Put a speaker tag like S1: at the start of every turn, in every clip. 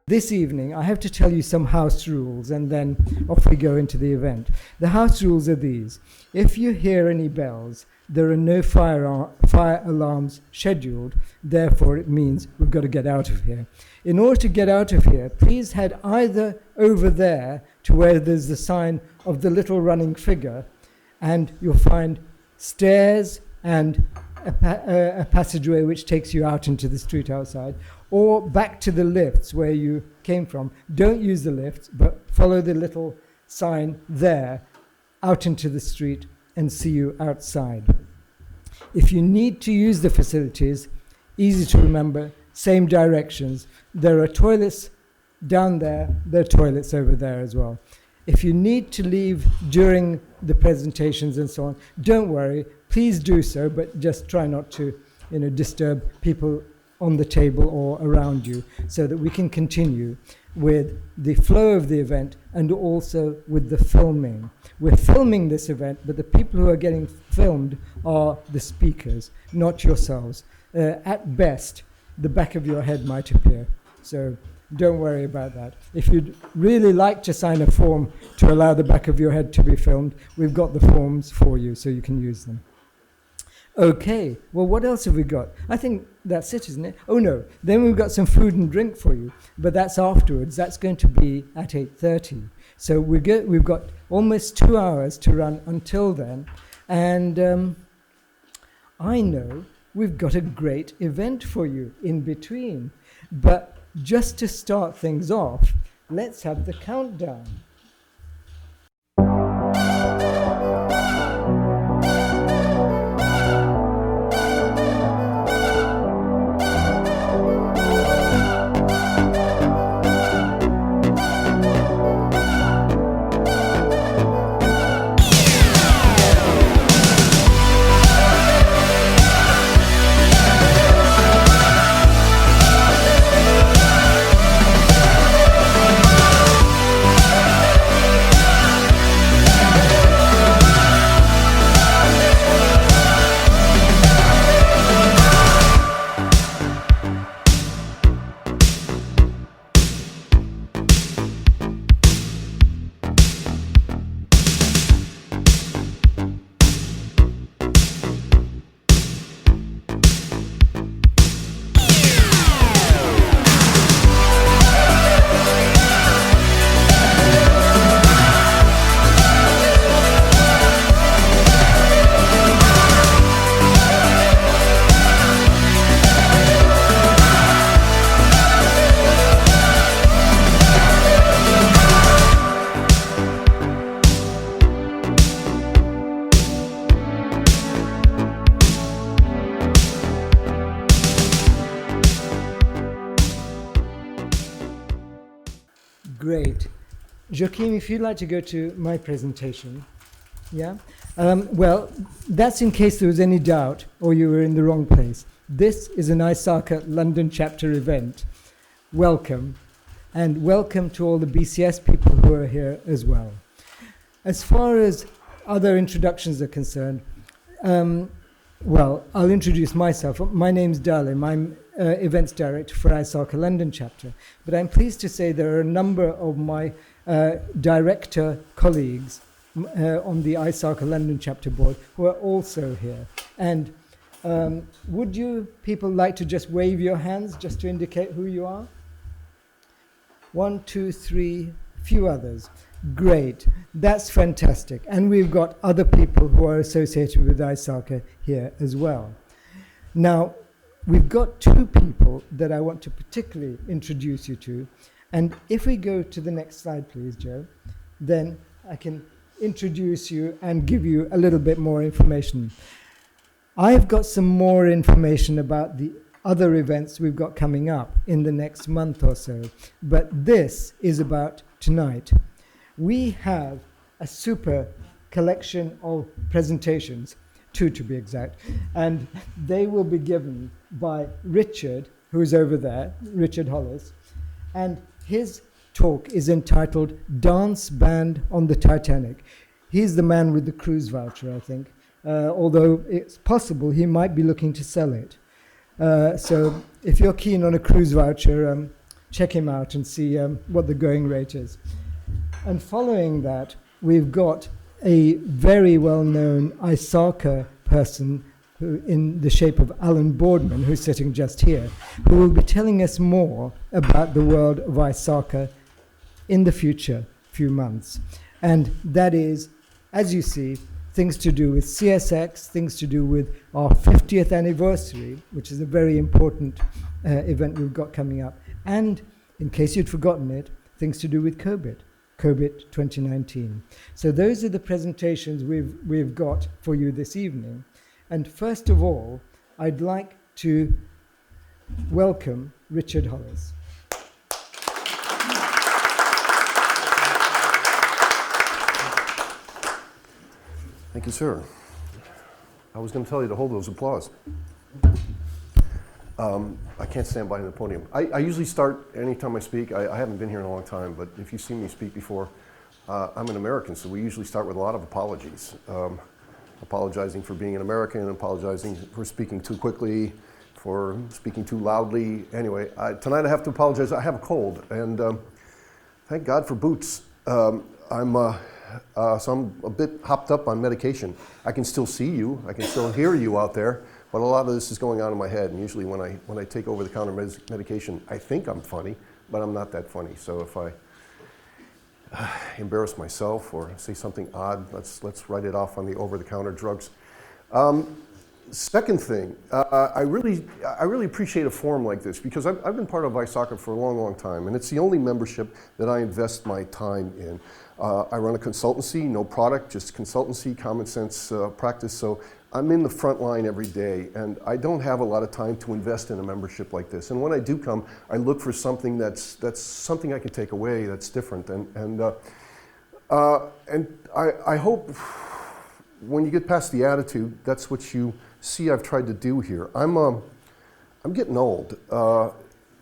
S1: This evening, I have to tell you some house rules, and then off we go into the event. The house rules are these. If you hear any bells, there are no fire alarms scheduled. Therefore, it means we've got to get out of here. In order to get out of here, please head either over there to where there's the sign of the little running figure, and you'll find stairs and a passageway which takes you out into the street outside, or back to the lifts where you came from. Don't use the lifts, but follow the little sign there out into the street and see you outside. If you need to use the facilities, easy to remember, same directions. There are toilets down there, there are toilets over there as well. If you need to leave during the presentations and so on, don't worry, please do so, but just try not to, disturb people on the table or around you, so that we can continue with the flow of the event and also with the filming. We're filming this event, but the people who are getting filmed are the speakers, not yourselves. At best, the back of your head might appear, so don't worry about that. If you'd really like to sign a form to allow the back of your head to be filmed, we've got the forms for you, so you can use them. Okay, well, what else have we got? I think that's it, isn't it? Oh, no, then we've got some food and drink for you, but that's afterwards. That's going to be at 8:30. So we've got almost 2 hours to run until then, and I know we've got a great event for you in between. But just to start things off, let's have the countdown. Great. Joachim, if you'd like to go to my presentation. Yeah? Well, that's in case there was any doubt or you were in the wrong place. This is an ISACA London chapter event. Welcome. And welcome to all the BCS people who are here as well. As far as other introductions are concerned, well, I'll introduce myself. My name's Dalim. I'm events director for ISACA London chapter. But I'm pleased to say there are a number of my director colleagues on the ISACA London chapter board who are also here. And would you people like to just wave your hands just to indicate who you are? 1, 2, 3, few others. Great, that's fantastic. And we've got other people who are associated with ISACA here as well. Now, we've got 2 people that I want to particularly introduce you to. And if we go to the next slide, please, Joe, then I can introduce you and give you a little bit more information. I've got some more information about the other events we've got coming up in the next month or so. But this is about tonight. We have a super collection of presentations, 2 to be exact, and they will be given by Richard, who's over there, Richard Hollis, and his talk is entitled Dance Band on the Titanic. He's the man with the cruise voucher, I think, although it's possible he might be looking to sell it. So if you're keen on a cruise voucher, check him out and see what the going rate is. And following that, we've got a very well-known ISACA person who, in the shape of Alan Boardman, who's sitting just here, who will be telling us more about the world of ISACA in the future few months. And that is, as you see, things to do with CSX, things to do with our 50th anniversary, which is a very important event we've got coming up. And, in case you'd forgotten it, things to do with COVID 2019. So those are the presentations we've got for you this evening. And first of all, I'd like to welcome Richard Hollis.
S2: Thank you, sir. I was going to tell you to hold those applause. I can't stand behind the podium. I usually start anytime I speak. I haven't been here in a long time, but if you've seen me speak before, I'm an American, so we usually start with a lot of apologies. Apologizing for being an American, apologizing for speaking too quickly, for speaking too loudly. Anyway, tonight I have to apologize. I have a cold, and thank God for boots. So I'm a bit hopped up on medication. I can still see you, I can still hear you out there, but a lot of this is going on in my head, and usually when I take over-the-counter medication, I think I'm funny, but I'm not that funny. So if I embarrass myself or say something odd, let's write it off on the over-the-counter drugs. Second thing, I really appreciate a forum like this because I've been part of ISACA for a long, long time, and it's the only membership that I invest my time in. I run a consultancy, no product, just consultancy, common sense practice, so I'm in the front line every day, and I don't have a lot of time to invest in a membership like this. And when I do come, I look for something that's something I can take away that's different, and I hope when you get past the attitude, that's what you see I've tried to do here. I'm getting old,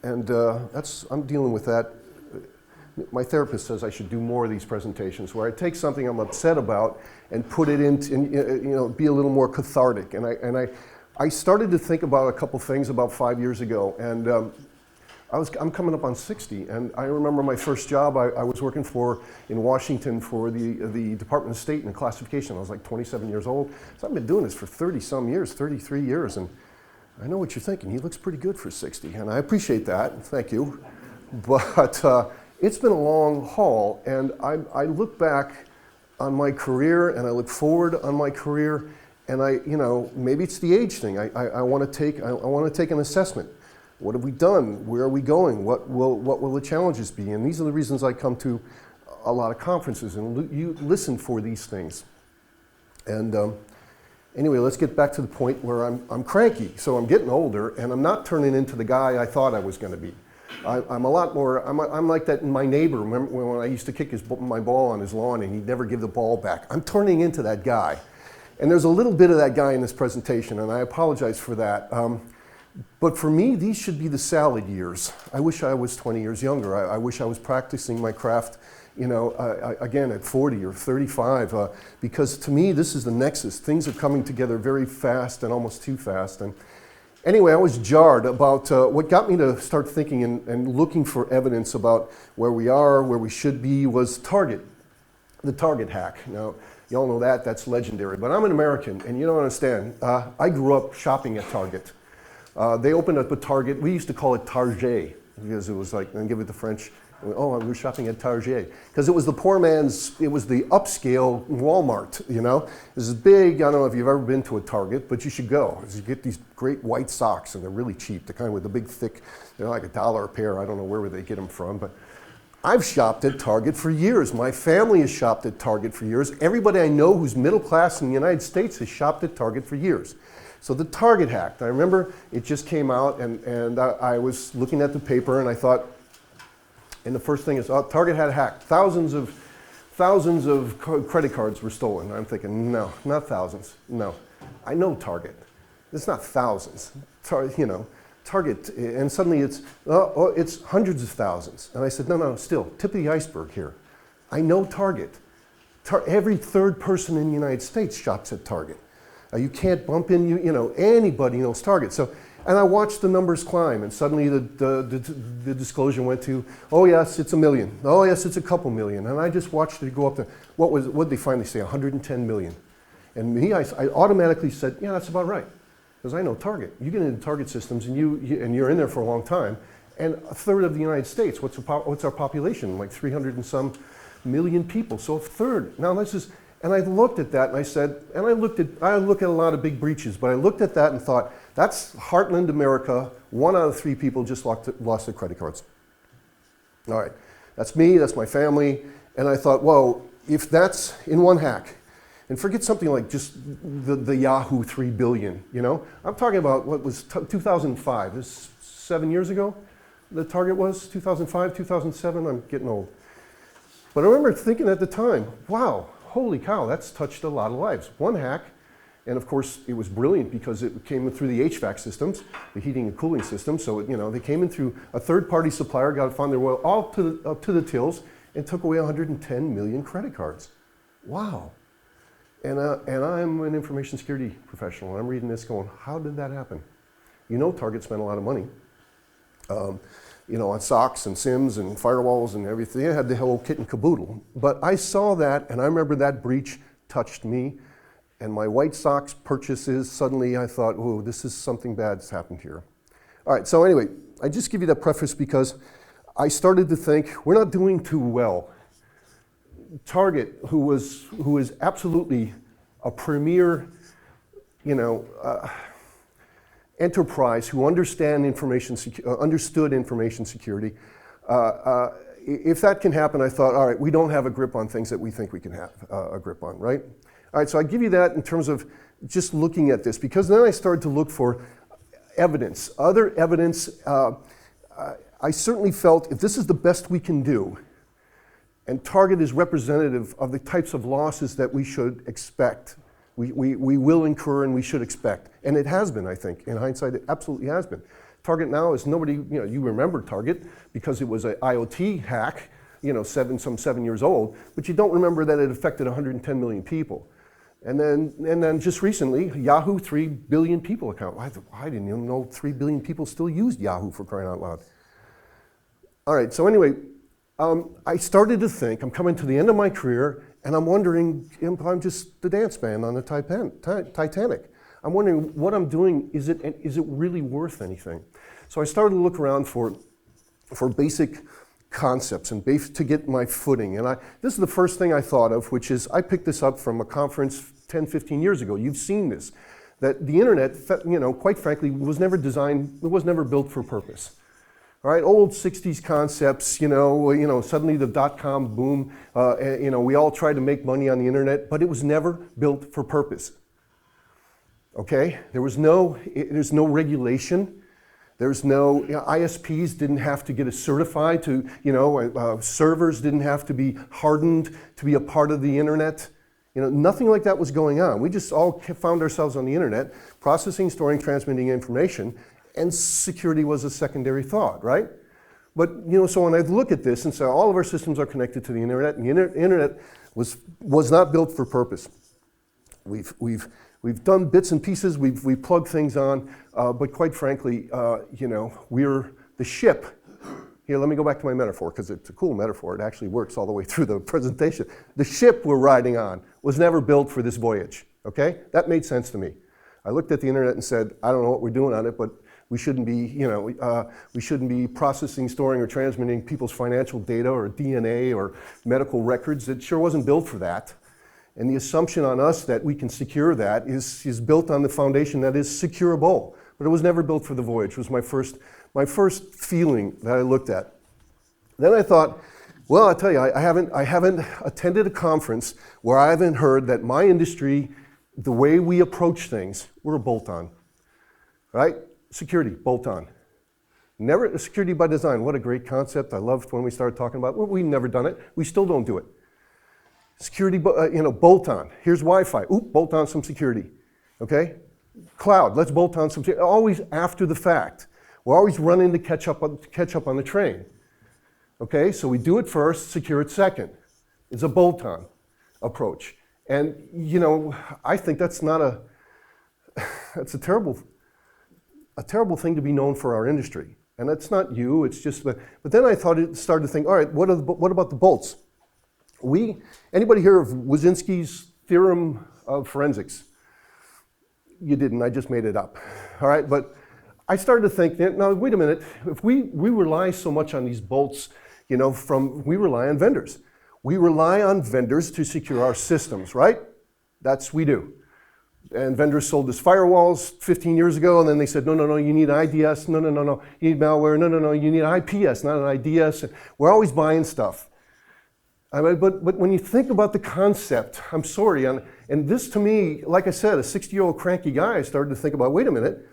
S2: and I'm dealing with that. My therapist says I should do more of these presentations where I take something I'm upset about and put it into, and, be a little more cathartic. And I started to think about a couple things about 5 years ago, and I'm coming up on 60, and I remember my first job I was working in Washington for the Department of State in classification. I was like 27 years old, so I've been doing this for 30-some years, 33 years, and I know what you're thinking. He looks pretty good for 60, and I appreciate that. Thank you, but it's been a long haul, and I look back on my career, and I look forward on my career, and maybe it's the age thing. I want to take an assessment. What have we done? Where are we going? What will the challenges be? And these are the reasons I come to a lot of conferences and you listen for these things. And anyway, let's get back to the point where I'm cranky. So I'm getting older, and I'm not turning into the guy I thought I was going to be. I'm a lot more. I'm like that in my neighbor. Remember when I used to kick my ball on his lawn and he'd never give the ball back? I'm turning into that guy. And there's a little bit of that guy in this presentation, and I apologize for that. But for me, these should be the salad years. I wish I was 20 years younger. I wish I was practicing my craft, again at 40 or 35, because to me, this is the nexus. Things are coming together very fast and almost too fast. And anyway, I was jarred about what got me to start thinking and looking for evidence about where we are, where we should be, was Target, the Target hack. Now, you all know that's legendary, but I'm an American, and you don't understand. I grew up shopping at Target. They opened up a Target. We used to call it Target because it was like, and give it the French. Oh, we were shopping at Target because it was the poor man's. It was the upscale Walmart. This is big. I don't know if you've ever been to a Target, but you should go. You get these great white socks, and they're really cheap. They're kind of with the big, thick. They're like $1 a pair. I don't know where they get them from, but I've shopped at Target for years. My family has shopped at Target for years. Everybody I know who's middle class in the United States has shopped at Target for years. So the Target hack, I remember it just came out, and I was looking at the paper, and I thought, and the first thing is, Target had a hack. Thousands of credit cards were stolen. I'm thinking, no, not thousands. No, I know Target. It's not thousands. Target, and suddenly it's hundreds of thousands. And I said, no, still, tip of the iceberg here. I know Target. Every third person in the United States shops at Target. You can't bump in, anybody knows Target. So And I watched the numbers climb, and suddenly the disclosure went to, oh yes, it's 1 million. Oh yes, it's a couple million. And I just watched it go up to, what did they finally say, 110 million. And me, I automatically said, yeah, that's about right. Because I know Target. You get into Target systems, and you're in there for a long time, and a third of the United States, what's our population? Like 300 and some million people, so a third. Now this is, and I looked at that and I said, and I look at a lot of big breaches, but I looked at that and thought, that's Heartland America, 1 out of 3 people just lost their credit cards. All right, that's me, that's my family, and I thought, well, if that's in one hack, and forget something like just the Yahoo 3 billion, you know? I'm talking about what was 2005, this is 7 years ago, the target was 2005, 2007, I'm getting old. But I remember thinking at the time, wow, holy cow, that's touched a lot of lives. One hack, and of course it was brilliant because it came in through the HVAC systems, the heating and cooling system, so they came in through a third-party supplier, found their way all up to the tills, and took away 110 million credit cards. Wow. And I'm an information security professional, and I'm reading this going, how did that happen? You know Target spent a lot of money. On SOCs and SIMs and firewalls and everything. They had the whole kit and caboodle. But I saw that, and I remember that breach touched me. And my White Sox purchases, suddenly I thought, oh, this is something bad's happened here. All right, so anyway, I just give you that preface because I started to think, we're not doing too well. Target, who is absolutely a premier, enterprise who understood information security. If that can happen, I thought, all right, we don't have a grip on things that we think we can have a grip on, right? All right, so I give you that in terms of just looking at this, because then I started to look for evidence, other evidence. I certainly felt if this is the best we can do, and Target is representative of the types of losses that we should expect, we will incur and we should expect. And it has been, I think. In hindsight, it absolutely has been. Target now is nobody, you remember Target because it was an IoT hack, some 7 years old, but you don't remember that it affected 110 million people. And then just recently, Yahoo 3 billion people account. I didn't even know 3 billion people still used Yahoo, for crying out loud. All right, so anyway, I started to think, I'm coming to the end of my career, and I'm wondering if I'm just the dance band on the Titanic. I'm wondering what I'm doing, is it really worth anything? So I started to look around for basic concepts and to get my footing. And this is the first thing I thought of, which is, I picked this up from a conference 10, 15 years ago. You've seen this, that the internet, quite frankly, was never designed, it was never built for purpose. All right, old 60s concepts, suddenly the dot-com boom, we all tried to make money on the internet, but it was never built for purpose. Okay, there's no regulation. There's no, ISPs didn't have to get certified to, servers didn't have to be hardened to be a part of the internet. Nothing like that was going on. We just all found ourselves on the internet, processing, storing, transmitting information, and security was a secondary thought, right? But, so when I look at this and say all of our systems are connected to the internet, and the internet was not built for purpose. We've done bits and pieces, we've plugged things on, but quite frankly, we're the ship. Here, let me go back to my metaphor, because it's a cool metaphor. It actually works all the way through the presentation. The ship we're riding on was never built for this voyage, okay? That made sense to me. I looked at the internet and said, I don't know what we're doing on it, but we shouldn't be processing, storing, or transmitting people's financial data or DNA or medical records. It sure wasn't built for that. And the assumption on us that we can secure that is built on the foundation that is securable. But it was never built for the voyage. It was my first feeling that I looked at. Then I thought, well, I'll tell you, I haven't attended a conference where I haven't heard that my industry, the way we approach things, we're a bolt-on, right? Security, bolt-on. Never security by design. What a great concept. I loved when we started talking about it. Well, we've never done it. We still don't do it. Security, bolt-on. Here's Wi-Fi. Oop, bolt on some security. Okay? Cloud, let's bolt on some security. Always after the fact. We're always running to catch up on the train. Okay? So we do it first, secure it second. It's a bolt-on approach. And, I think that's a terrible a terrible thing to be known for our industry. And it's not you, it's just, but then I started to think, all right, what about the bolts? Anybody hear of Wyszynski's theorem of forensics? You didn't, I just made it up. All right, but I started to think, now wait a minute, if we rely so much on these bolts, we rely on vendors. We rely on vendors to secure our systems, right? That's we do. And vendors sold us firewalls 15 years ago, and then they said, no, you need IDS, no, you need malware, no, you need IPS, not an IDS. We're always buying stuff. But when you think about the concept, I'm sorry, and this to me, like I said, a 60-year-old cranky guy, I started to think about, wait a minute,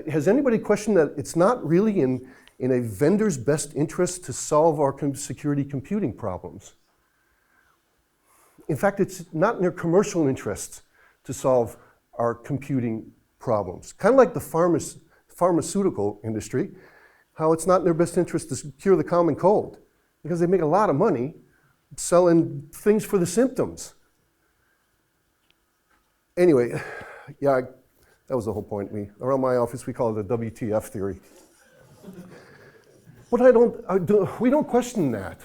S2: has anybody questioned that it's not really in a vendor's best interest to solve our security computing problems? In fact, it's not in their commercial interests to solve our computing problems. Kind of like the pharmaceutical industry, how it's not in their best interest to cure the common cold, because they make a lot of money selling things for the symptoms. Anyway, yeah, that was the whole point. Around my office, we call it the WTF theory. But we don't question that.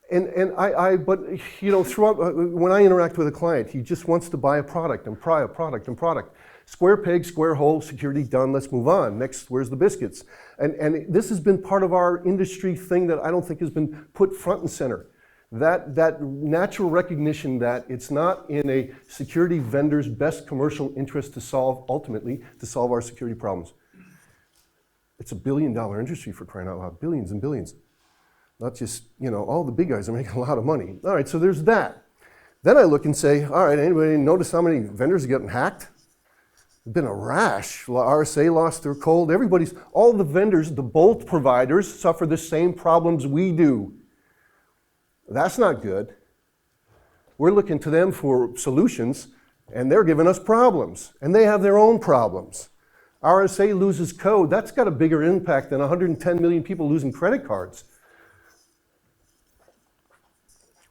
S2: But throughout, when I interact with a client, he just wants to buy a product and buy a product and product. Square peg, square hole, security done, let's move on. Next, where's the biscuits? And this has been part of our industry thing that I don't think has been put front and center. That natural recognition that it's not in a security vendor's best commercial interest ultimately to solve our security problems. It's $1 billion industry, for crying out loud, billions and billions. Not just, all the big guys are making a lot of money. All right, so there's that. Then I look and say, all right, anybody notice how many vendors are getting hacked? There's been a rash. RSA lost their cold. All the vendors, the bolt providers, suffer the same problems we do. That's not good. We're looking to them for solutions, and they're giving us problems, and they have their own problems. RSA loses code. That's got a bigger impact than 110 million people losing credit cards.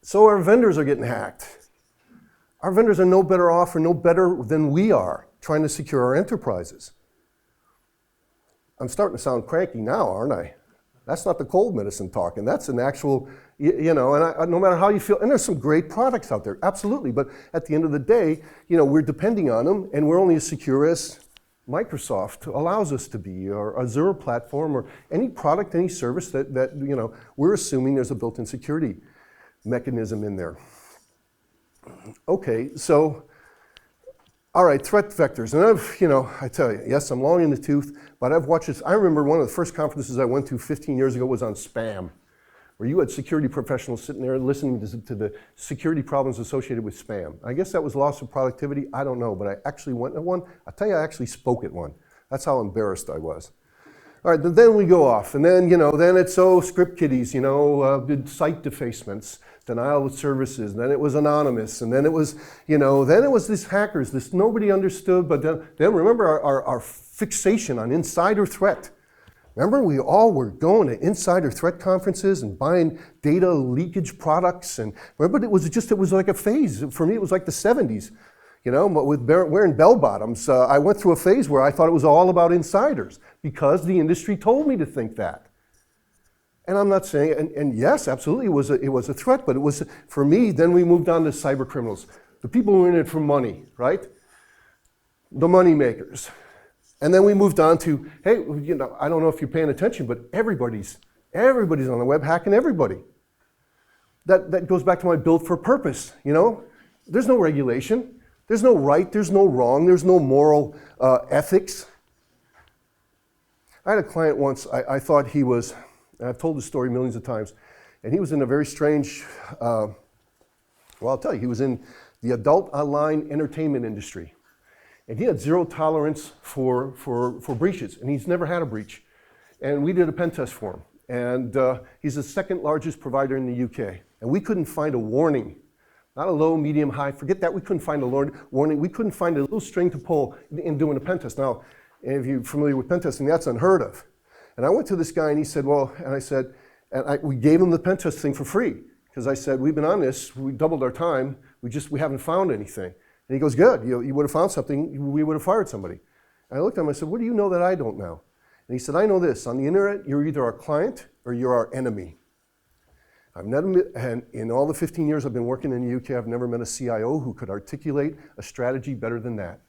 S2: So our vendors are getting hacked. Our vendors are no better off or no better than we are trying to secure our enterprises. I'm starting to sound cranky now, aren't I? That's not the cold medicine talking. That's an actual, no matter how you feel, and there's some great products out there, absolutely, but at the end of the day, we're depending on them, and we're only as secure as Microsoft allows us to be, or Azure platform, or any product, any service that we're assuming there's a built-in security mechanism in there. Okay, so, all right, threat vectors. And I tell you, yes, I'm long in the tooth, but I've watched this. I remember one of the first conferences I went to 15 years ago was on spam, where you had security professionals sitting there listening to the security problems associated with spam. I guess that was loss of productivity. I don't know, but I actually went to one. I'll tell you, I actually spoke at one. That's how embarrassed I was. All right, then we go off, and then it's script kiddies, site defacements, denial of services, and then it was anonymous, and then it was, these hackers, this nobody understood, but then remember our fixation on insider threat. Remember, we all were going to insider threat conferences and buying data leakage products, and remember, it was like a phase. For me, it was like the 70s, but with wearing bell bottoms. I went through a phase where I thought it was all about insiders because the industry told me to think that. And I'm not saying, and yes, absolutely, it was a threat, but it was, for me, then we moved on to cyber criminals. The people who are in it for money, right? The money makers. And then we moved on to, hey, I don't know if you're paying attention, but everybody's on the web hacking everybody. That goes back to my build for purpose, There's no regulation. There's no right, there's no wrong, there's no moral ethics. I had a client once, I thought he was, and I've told this story millions of times, and he was in a very strange, I'll tell you, he was in the adult online entertainment industry. And he had zero tolerance for breaches, and he's never had a breach. And we did a pen test for him. And he's the second largest provider in the UK. And we couldn't find a warning, not a low, medium, high, forget that, we couldn't find a warning. We couldn't find a little string to pull in doing a pen test. Now, if you're familiar with pen testing, that's unheard of. And I went to this guy and he said, we gave him the pen test thing for free. Because I said, we've been on this, we doubled our time, we haven't found anything. And he goes, good, you would have found something, we would have fired somebody. And I looked at him, I said, what do you know that I don't know? And he said, I know this. On the internet, you're either our client or you're our enemy. I've never, and in all the 15 years I've been working in the UK, I've never met a CIO who could articulate a strategy better than that.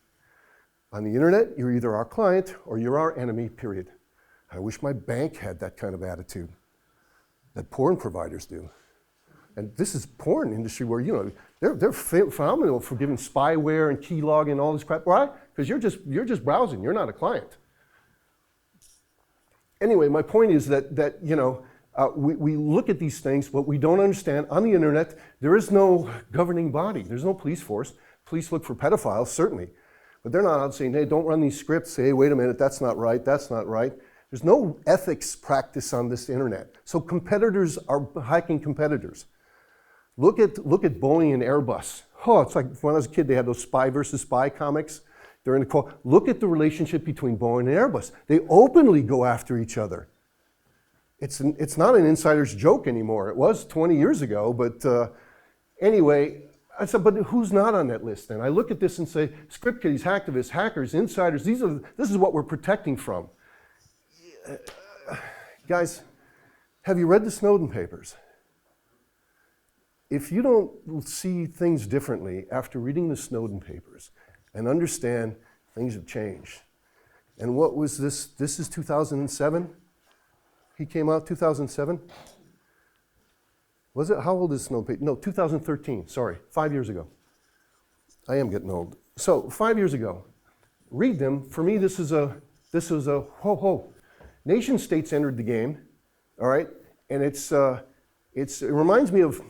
S2: On the internet, you're either our client or you're our enemy, period. I wish my bank had that kind of attitude that porn providers do. And this is porn industry where, you know, they're phenomenal for giving spyware and keylog and all this crap. Why? Because you're just browsing, you're not a client. Anyway, my point is that you know, we look at these things, but we don't understand. On the internet, there is no governing body. There's no police force. Police look for pedophiles, certainly. But they're not out saying, hey, don't run these scripts. Hey, wait a minute, that's not right, that's not right. There's no ethics practice on this internet. So competitors are hacking competitors. Look at Boeing and Airbus. Oh, it's like when I was a kid, they had those spy versus spy comics during the call. Look at the relationship between Boeing and Airbus. They openly go after each other. It's not an insider's joke anymore. It was 20 years ago, but anyway, I said, but who's not on that list then? I look at this and say, script kiddies, hacktivists, hackers, insiders, this is what we're protecting from. Guys, have you read the Snowden Papers? If you don't see things differently after reading the Snowden Papers and understand things have changed. And what was this? This is 2007? He came out 2007? Was it? How old is Snowden Papers? No, 2013, sorry, 5 years ago. I am getting old. So 5 years ago, read them. For me, this is a ho-ho. Nation states entered the game, all right? And it reminds me of,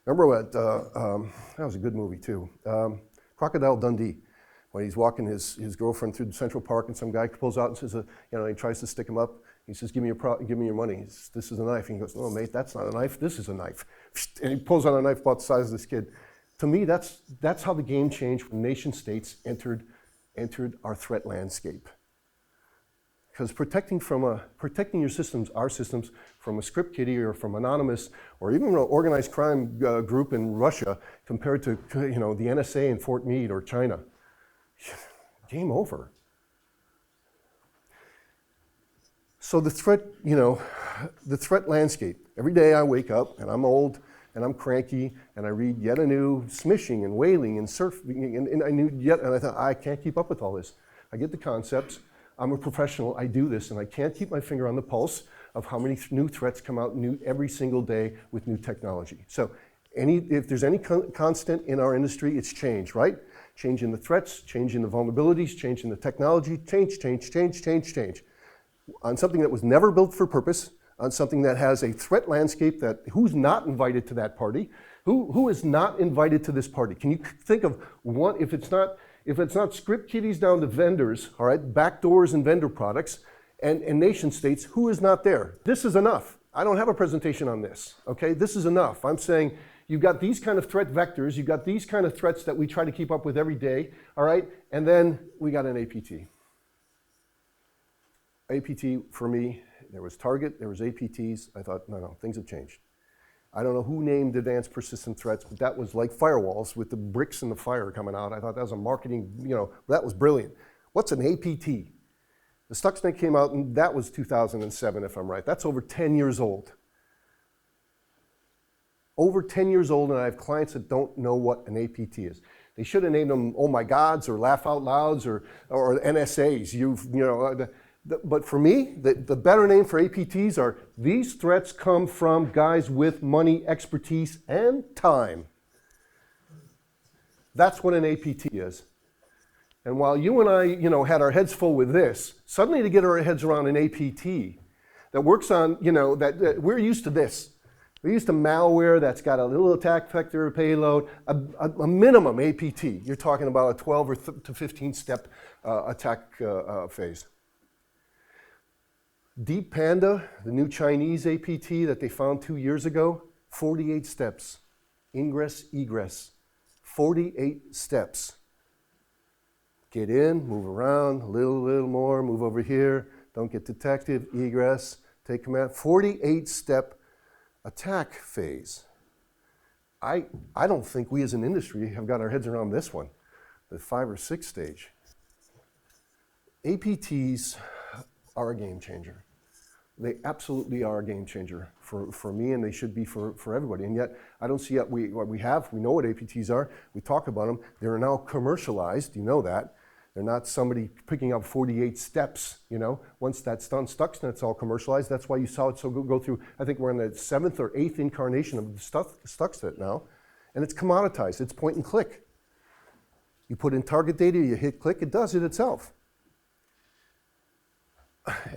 S2: remember what, that was a good movie too, Crocodile Dundee, when he's walking his girlfriend through Central Park and some guy pulls out and says, you know, he tries to stick him up. He says, give me your money. This is a knife. And he goes, oh, mate, that's not a knife. This is a knife. And he pulls out a knife about the size of this kid. To me, that's how the game changed when nation states entered our threat landscape. Because protecting your systems, our systems, from a script kiddie or from anonymous or even an organized crime group in Russia compared to, you know, the NSA in Fort Meade or China, game over. So the threat, you know, the threat landscape. Every day I wake up and I'm old and I'm cranky and I read yet anew smishing and whaling and surfing and I thought, I can't keep up with all this. I get the concepts. I'm a professional, I do this, and I can't keep my finger on the pulse of how many new threats come out every single day with new technology. So if there's any constant in our industry, it's change, right? Change in the threats, change in the vulnerabilities, change in the technology, change. On something that was never built for purpose, on something that has a threat landscape that who's not invited to that party, who is not invited to this party? Can you think of one, if it's not script kiddies down to vendors, all right, backdoors and vendor products, and nation states, who is not there? This is enough. I don't have a presentation on this, okay? This is enough. I'm saying you've got these kind of threat vectors, you've got these kind of threats that we try to keep up with every day, all right? And then we got an APT. APT, for me, there was Target, there was APTs. I thought, no, things have changed. I don't know who named advanced persistent threats, but that was like firewalls with the bricks and the fire coming out. I thought that was a marketing, you know, that was brilliant. What's an APT? The Stuxnet came out, and that was 2007, if I'm right. That's over 10 years old. Over 10 years old, and I have clients that don't know what an APT is. They should have named them Oh My Gods or Laugh Out Louds or NSAs. But for me, the better name for APTs are these threats come from guys with money, expertise, and time. That's what an APT is. And while you and I, you know, had our heads full with this, suddenly to get our heads around an APT that works on, you know, that we're used to this. We're used to malware that's got a little attack vector payload, a minimum APT. You're talking about a 12 or to 15 step attack phase. Deep Panda, the new Chinese APT that they found 2 years ago, 48 steps. Ingress, egress, 48 steps. Get in, move around, a little more, move over here, don't get detected, egress, take command. 48-step attack phase. I don't think we as an industry have got our heads around this one, the 5 or 6 stage. APTs are a game changer. They absolutely are a game changer for me, and they should be for everybody. And yet, I don't see what we know what APTs are. We talk about them. They're now commercialized. You know that. They're not somebody picking up 48 steps, you know. Once that's done, Stuxnet's all commercialized. That's why you saw it go through, I think we're in the 7th or 8th incarnation of Stuxnet now. And it's commoditized. It's point and click. You put in target data, you hit click, it does it itself.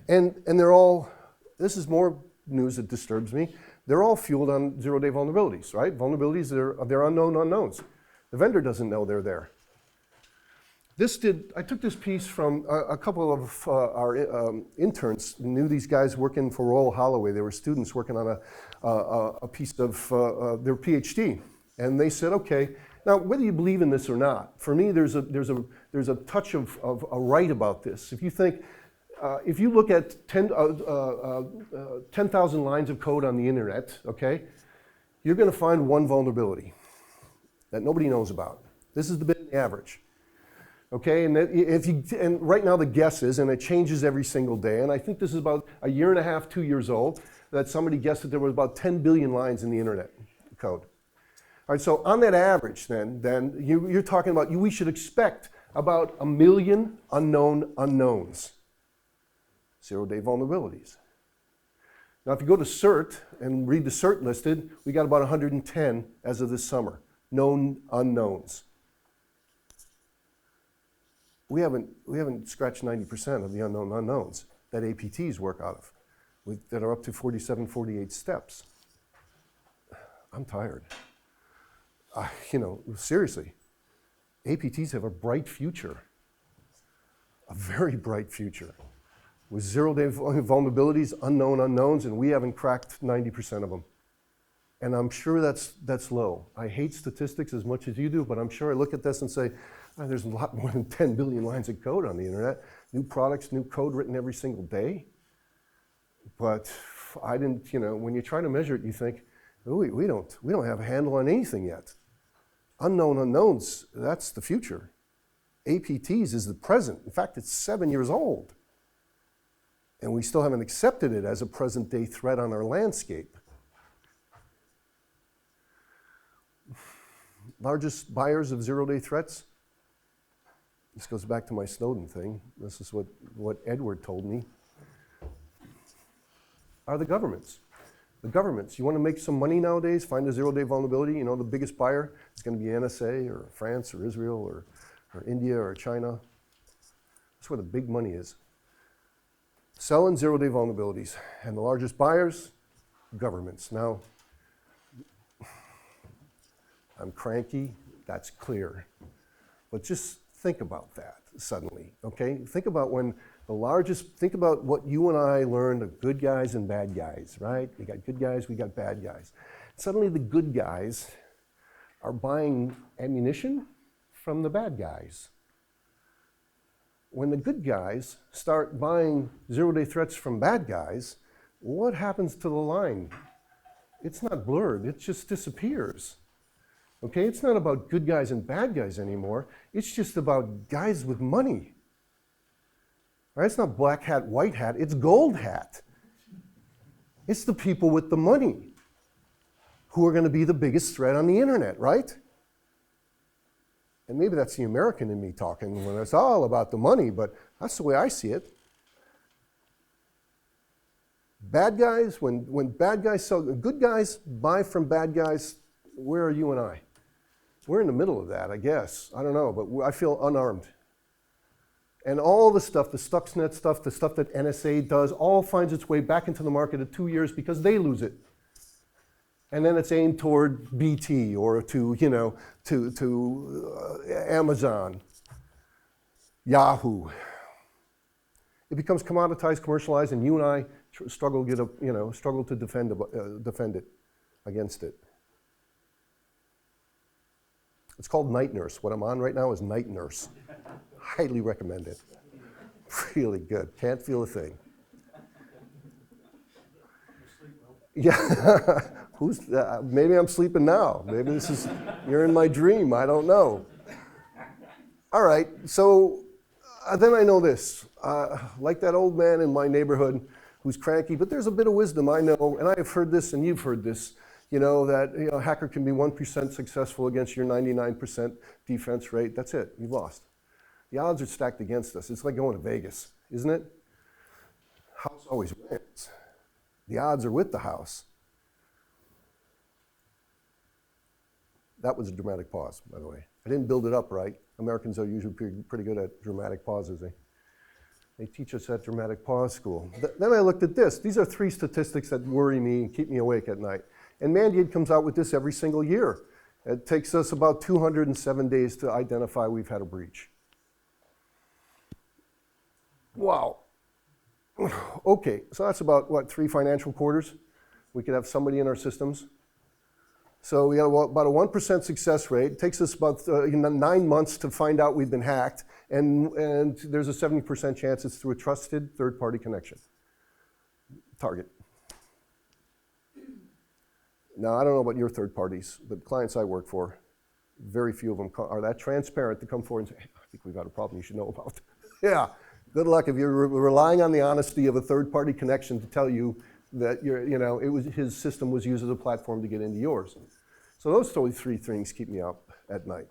S2: And they're all, this is more news that disturbs me, they're all fueled on zero-day vulnerabilities, right? Vulnerabilities, they're unknown unknowns. The vendor doesn't know they're there. I took this piece from a couple of our interns, knew these guys working for Royal Holloway. They were students working on a piece of their PhD. And they said, okay, now whether you believe in this or not, for me there's a touch of a right about this. If you think, if you look at 10,000 lines of code on the internet, okay, you're going to find one vulnerability that nobody knows about. This is the bit average. Okay, and right now the guess is, and it changes every single day, and I think this is about a year and a half, 2 years old, that somebody guessed that there was about 10 billion lines in the internet code. All right, so on that average then you're talking about, we should expect about 1 million unknown unknowns. Zero-day vulnerabilities. Now if you go to CERT and read the CERT listed, we got about 110 as of this summer. Known unknowns. We haven't scratched 90% of the unknown unknowns that APTs work out of, that are up to 47, 48 steps. I'm tired. You know, seriously, APTs have a bright future, a very bright future, with zero-day vulnerabilities, unknown unknowns, and we haven't cracked 90% of them. And I'm sure that's low. I hate statistics as much as you do, but I'm sure I look at this and say, there's a lot more than 10 billion lines of code on the internet. New products, new code written every single day. But I didn't, you know, when you try to measure it, you think, oh, we don't have a handle on anything yet. Unknown unknowns, that's the future. APTs is the present. In fact, it's 7 years old. And we still haven't accepted it as a present-day threat on our landscape. Largest buyers of zero-day threats? This goes back to my Snowden thing. This is what Edward told me. Are the governments. The governments, you want to make some money nowadays, find a zero-day vulnerability, you know, the biggest buyer is going to be NSA or France or Israel or India or China. That's where the big money is. Selling zero-day vulnerabilities. And the largest buyers, governments. Now, I'm cranky, that's clear. But just think about that suddenly, okay? Think about think about what you and I learned of good guys and bad guys, right? We got good guys, we got bad guys. Suddenly the good guys are buying ammunition from the bad guys. When the good guys start buying zero-day threats from bad guys, what happens to the line? It's not blurred, it just disappears. Okay, it's not about good guys and bad guys anymore. It's just about guys with money. Right? It's not black hat, white hat, it's gold hat. It's the people with the money who are going to be the biggest threat on the internet, right? And maybe that's the American in me talking when it's all about the money, but that's the way I see it. Bad guys, when bad guys sell, good guys buy from bad guys, where are you and I? We're in the middle of that, I guess. I don't know, but I feel unarmed. And all the stuff, the Stuxnet stuff, the stuff that NSA does, all finds its way back into the market in 2 years because they lose it. And then it's aimed toward BT or to, you know, to Amazon, Yahoo. It becomes commoditized, commercialized, and you and I struggle to defend it against it. It's called Night Nurse. What I'm on right now is Night Nurse. Highly recommend it. Really good. Can't feel a thing. Yeah. Maybe I'm sleeping now. Maybe you're in my dream. I don't know. All right. So Then I know this, like that old man in my neighborhood who's cranky, but there's a bit of wisdom I know, and I've heard this and you've heard this, that a hacker can be 1% successful against your 99% defense rate. That's it, you've lost. The odds are stacked against us. It's like going to Vegas, isn't it? House always wins. The odds are with the house. That was a dramatic pause, by the way. I didn't build it up right. Americans are usually pretty good at dramatic pauses. They teach us at dramatic pause school. Then I looked at this. These are 3 statistics that worry me and keep me awake at night. And Mandiant comes out with this every single year. It takes us about 207 days to identify we've had a breach. Wow. Okay, so that's about, 3 financial quarters? We could have somebody in our systems. So we got about a 1% success rate. It takes us about 9 months to find out we've been hacked, and there's a 70% chance it's through a trusted third-party connection. Target. Now, I don't know about your third parties, but clients I work for, very few of them are that transparent to come forward and say, hey, I think we've got a problem you should know about. Yeah, good luck if you're relying on the honesty of a third-party connection to tell you that his system was used as a platform to get into yours. So those 3 things keep me up at night.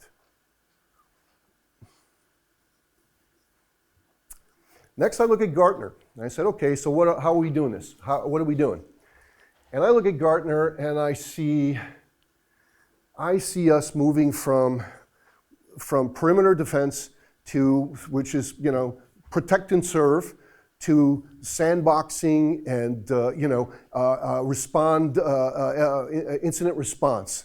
S2: Next, I look at Gartner. And I said, okay, so how are we doing this? What are we doing? And I look at Gartner and I see us moving from perimeter defense to, which is, protect and serve, to sandboxing and incident response.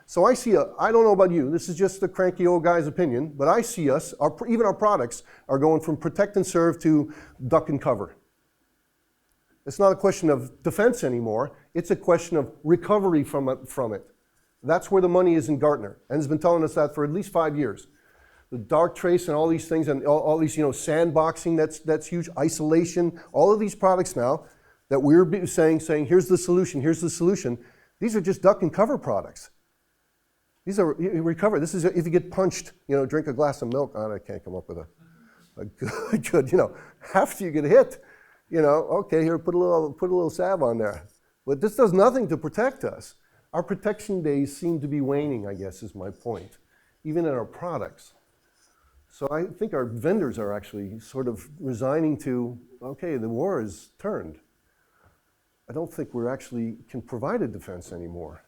S2: So I see I don't know about you, this is just the cranky old guy's opinion, but I see us, even our products, are going from protect and serve to duck and cover. It's not a question of defense anymore, it's a question of recovery from it. That's where the money is in Gartner, and it's been telling us that for at least 5 years. The dark trace and all these things, and all these, sandboxing, that's huge, isolation, all of these products now that we're saying, here's the solution, these are just duck and cover products. These are recover. This is if you get punched, drink a glass of milk. I can't come up with a good, after you get hit, okay, here, put a little salve on there. But this does nothing to protect us. Our protection days seem to be waning, I guess, is my point, even in our products. So I think our vendors are actually sort of resigning to, okay, the war is turned. I don't think we actually can provide a defense anymore.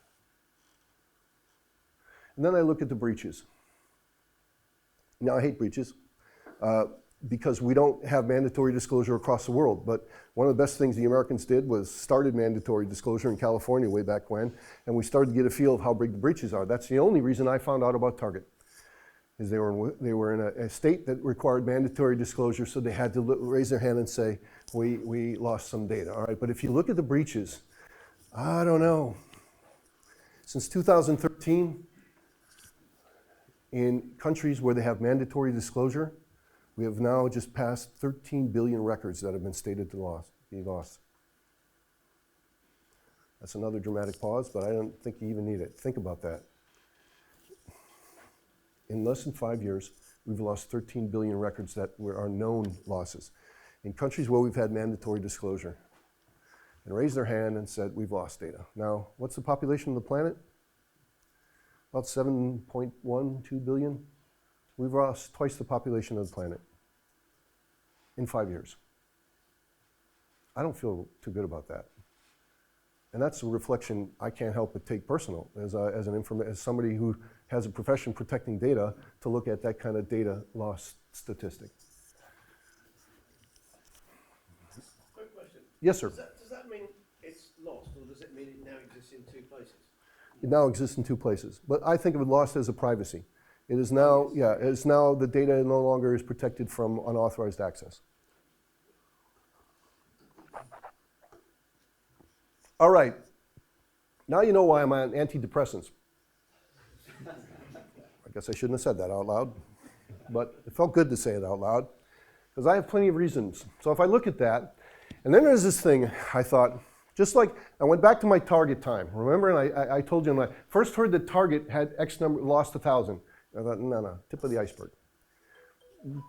S2: And then I look at the breaches. Now, I hate breaches because we don't have mandatory disclosure across the world. But one of the best things the Americans did was started mandatory disclosure in California way back when, and we started to get a feel of how big the breaches are. That's the only reason I found out about Target, is they were in a state that required mandatory disclosure, so they had to raise their hand and say, we lost some data. All right, but if you look at the breaches, I don't know. Since 2013, in countries where they have mandatory disclosure, we have now just passed 13 billion records that have been stated to be lost. That's another dramatic pause, but I don't think you even need it. Think about that. In less than 5 years, we've lost 13 billion records that are known losses. In countries where we've had mandatory disclosure, and raised their hand and said, we've lost data. Now, what's the population of the planet? About 7.12 billion. We've lost twice the population of the planet in 5 years. I don't feel too good about that. And that's a reflection I can't help but take personal as somebody who has a profession protecting data to look at that kind of data loss statistic.
S3: Quick question.
S2: Yes, sir.
S3: Does that mean it's lost, or does it mean it now exists in 2 places?
S2: It now exists in 2 places, but I think of it lost as a privacy. It is now, it's now the data no longer is protected from unauthorized access. All right, now you know why I'm on antidepressants. I guess I shouldn't have said that out loud, but it felt good to say it out loud, because I have plenty of reasons. So if I look at that, and then there's this thing, I thought, just like, I went back to my Target time. Remember, and I told you when I first heard that Target had X number, lost 1,000. I thought, no, tip of the iceberg.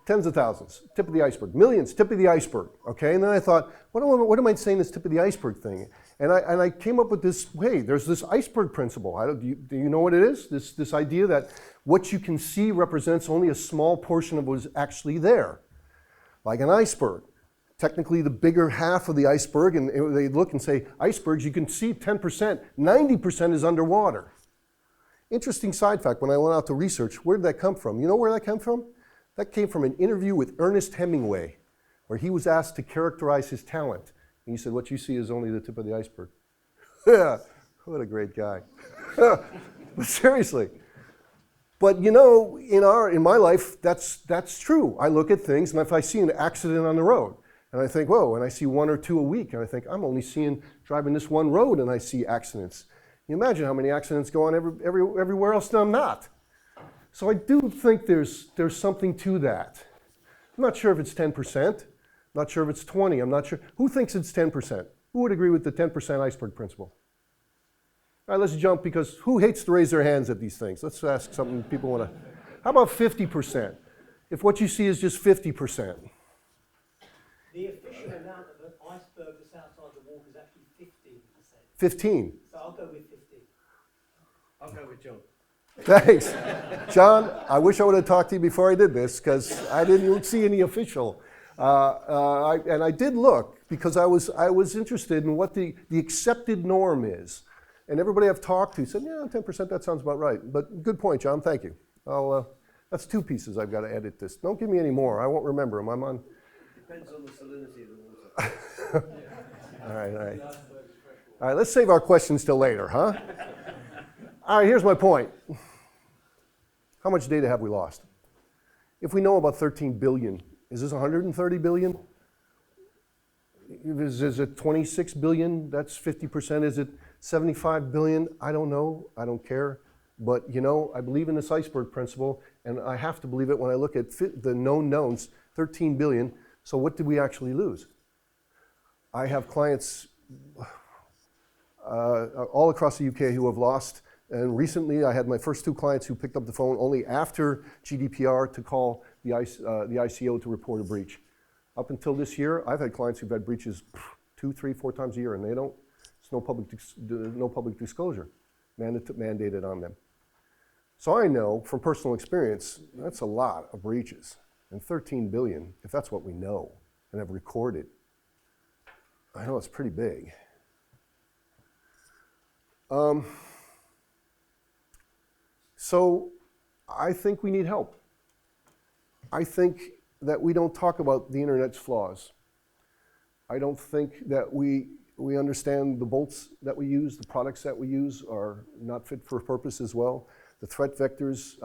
S2: tens of thousands, tip of the iceberg. Millions, tip of the iceberg, okay? And then I thought, what am I saying this tip of the iceberg thing? And I came up with this, hey, there's this iceberg principle. Do you know what it is? This idea that what you can see represents only a small portion of what is actually there. Like an iceberg. Technically the bigger half of the iceberg, and they look and say, icebergs, you can see 10%, 90% is underwater. Interesting side fact, when I went out to research, where did that come from? You know where that came from? That came from an interview with Ernest Hemingway, where he was asked to characterize his talent. And he said, what you see is only the tip of the iceberg. Yeah, what a great guy. But seriously. But you know, in my life, that's true. I look at things, and if I see an accident on the road, and I think, whoa, and I see one or two a week, and I think, I'm only driving this one road, and I see accidents. You imagine how many accidents go on everywhere else that I'm not. So I do think there's something to that. I'm not sure if it's 10%. I'm not sure if it's 20. I'm not sure. Who thinks it's 10%? Who would agree with the 10% iceberg principle? All right, let's jump, because who hates to raise their hands at these things? Let's ask something people want to. How about 50%? If what you see is just 50%.
S3: The official amount of an iceberg that's outside the water is actually 15%.
S2: 15.
S3: So I'll go with 15. I'll go with John.
S2: Thanks. John, I wish I would have talked to you before I did this, because I didn't see any official. And I did look, because I was interested in what the accepted norm is. And everybody I've talked to said, yeah, 10%, that sounds about right. But good point, John, thank you. That's 2 pieces I've got to edit this. Don't give me any more, I won't remember them. I'm on.
S3: Depends on the salinity of the water.
S2: All right. All right, let's save our questions till later, huh? All right, here's my point. How much data have we lost? If we know about 13 billion, is this 130 billion? Is it 26 billion? That's 50%. Is it 75 billion? I don't know. I don't care. But, you know, I believe in this iceberg principle, and I have to believe it when I look at the known knowns, 13 billion. So what did we actually lose? I have clients all across the UK who have lost. And recently, I had my first 2 clients who picked up the phone only after GDPR to call the ICO to report a breach. Up until this year, I've had clients who've had breaches 2, 3, 4 times a year, and they don't. It's no public disclosure mandated on them. So I know from personal experience that's a lot of breaches, and 13 billion, if that's what we know and have recorded, I know it's pretty big. So I think we need help. I think that we don't talk about the internet's flaws. I don't think that we understand the bolts that we use, the products that we use are not fit for purpose as well. The threat vectors,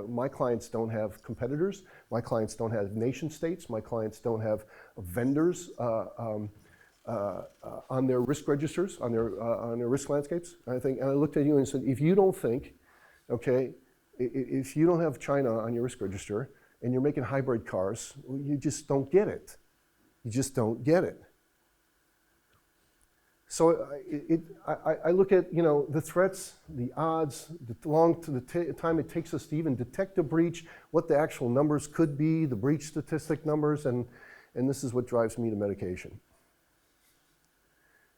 S2: my clients don't have competitors. My clients don't have nation states. My clients don't have vendors on their risk registers, on their risk landscapes. And I looked at you and said, if you don't think, okay, if you don't have China on your risk register and you're making hybrid cars, well, you just don't get it. You just don't get it. So I look at, you know, the threats, the odds, the time it takes us to even detect a breach, what the actual numbers could be, the breach statistic numbers, and this is what drives me to medication.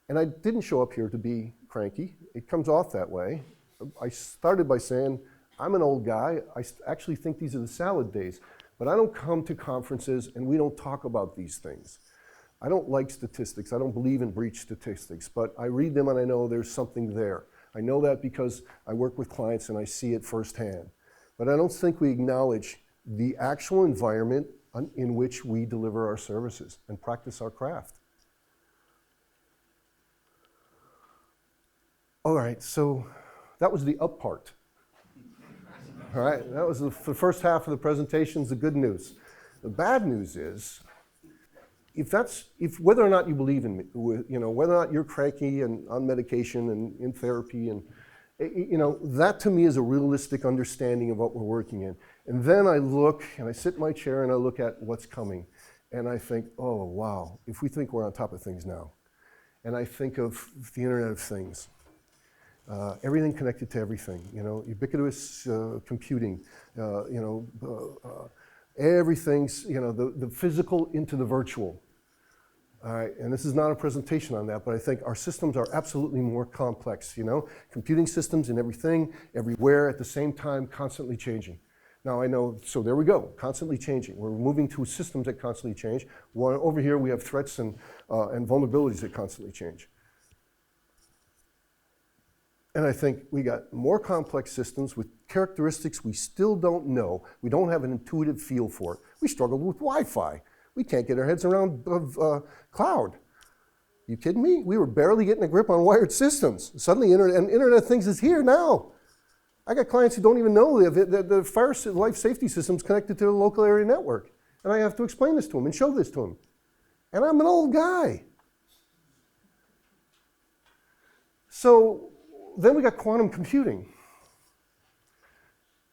S2: And I didn't show up here to be cranky. It comes off that way. I started by saying, I'm an old guy. I actually think these are the salad days. But I don't come to conferences and we don't talk about these things. I don't like statistics. I don't believe in breach statistics. But I read them and I know there's something there. I know that because I work with clients and I see it firsthand. But I don't think we acknowledge the actual environment in which we deliver our services and practice our craft. All right, so that was the up part. All right, that was the first half of the presentation's the good news. The bad news is, if whether or not you believe in me, you know, whether or not you're cranky and on medication and in therapy, and you know, that to me is a realistic understanding of what we're working in. And then I look and I sit in my chair and I look at what's coming, and I think, oh wow, if we think we're on top of things now, and I think of the Internet of Things. Everything connected to everything, you know, ubiquitous computing, you know, Everything's, the physical into the virtual. All right, and this is not a presentation on that, but I think our systems are absolutely more complex, computing systems and everything, everywhere at the same time, constantly changing. Now I know, so there we go, constantly changing. We're moving to systems that constantly change. Over here we have threats and vulnerabilities that constantly change. And I think we got more complex systems with characteristics we still don't know. We don't have an intuitive feel for it. We struggled with Wi-Fi. We can't get our heads around cloud. You kidding me? We were barely getting a grip on wired systems. Suddenly, Internet of Things is here now. I got clients who don't even know the fire life safety system's connected to the local area network. And I have to explain this to them and show this to them. And I'm an old guy. So then we got quantum computing.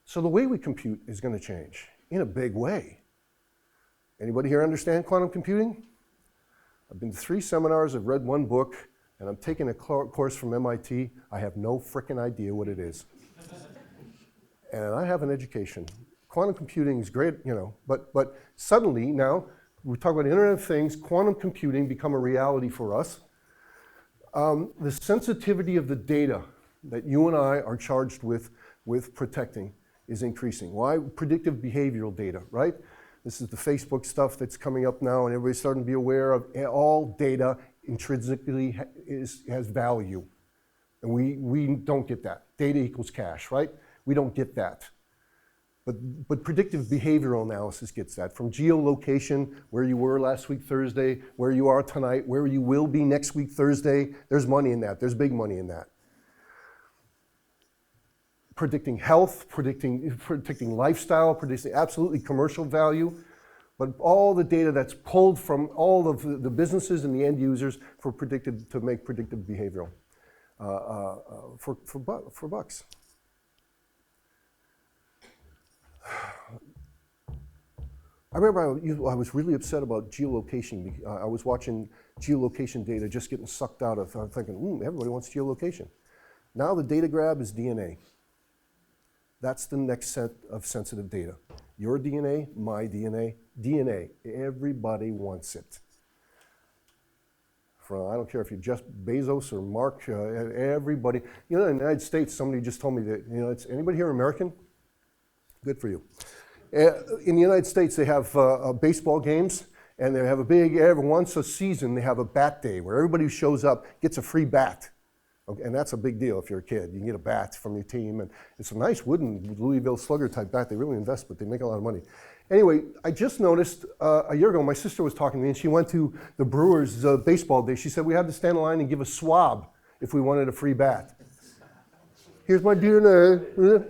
S2: So the way we compute is going to change in a big way. Anybody here understand quantum computing? I've been to 3 seminars, I've read 1 book, and I'm taking a course from MIT. I have no frickin' idea what it is. And I have an education. Quantum computing is great, but suddenly now, we talk about Internet of Things, quantum computing become a reality for us. The sensitivity of the data that you and I are charged with protecting is increasing. Why? Predictive behavioral data, right? This is the Facebook stuff that's coming up now, and everybody's starting to be aware of all data intrinsically has value. And we don't get that. Data equals cash, right? We don't get that. But predictive behavioral analysis gets that. From geolocation, where you were last week Thursday, where you are tonight, where you will be next week Thursday, there's money in that. There's big money in that. Predicting health, predicting lifestyle, predicting absolutely commercial value, but all the data that's pulled from all of the businesses and the end users to make predictive behavioral for bucks. I remember I was really upset about geolocation. I was watching geolocation data just getting sucked out of, I'm thinking, everybody wants geolocation. Now the data grab is DNA. That's the next set of sensitive data. Your DNA, my DNA, DNA. Everybody wants it. I don't care if you're Jeff Bezos or Mark, everybody. In the United States, somebody just told me that, anybody here American? Good for you. In the United States, they have baseball games, and they have once a season, they have a bat day where everybody who shows up gets a free bat. Okay, and that's a big deal if you're a kid. You can get a bat from your team, and it's a nice wooden Louisville Slugger type bat. They really invest, but they make a lot of money. Anyway, I just noticed a year ago, my sister was talking to me, and she went to the Brewers baseball day. She said we had to stand in line and give a swab if we wanted a free bat. Here's my DNA.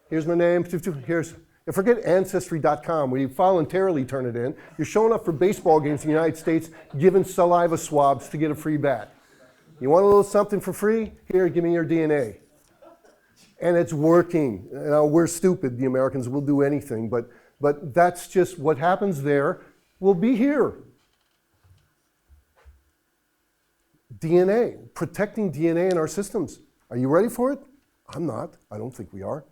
S2: Here's my name. Forget Ancestry.com, where you voluntarily turn it in. You're showing up for baseball games in the United States, giving saliva swabs to get a free bat. You want a little something for free? Here, give me your DNA. And it's working. We're stupid, the Americans will do anything, but that's just what happens there will be here. DNA, protecting DNA in our systems. Are you ready for it? I'm not. I don't think we are.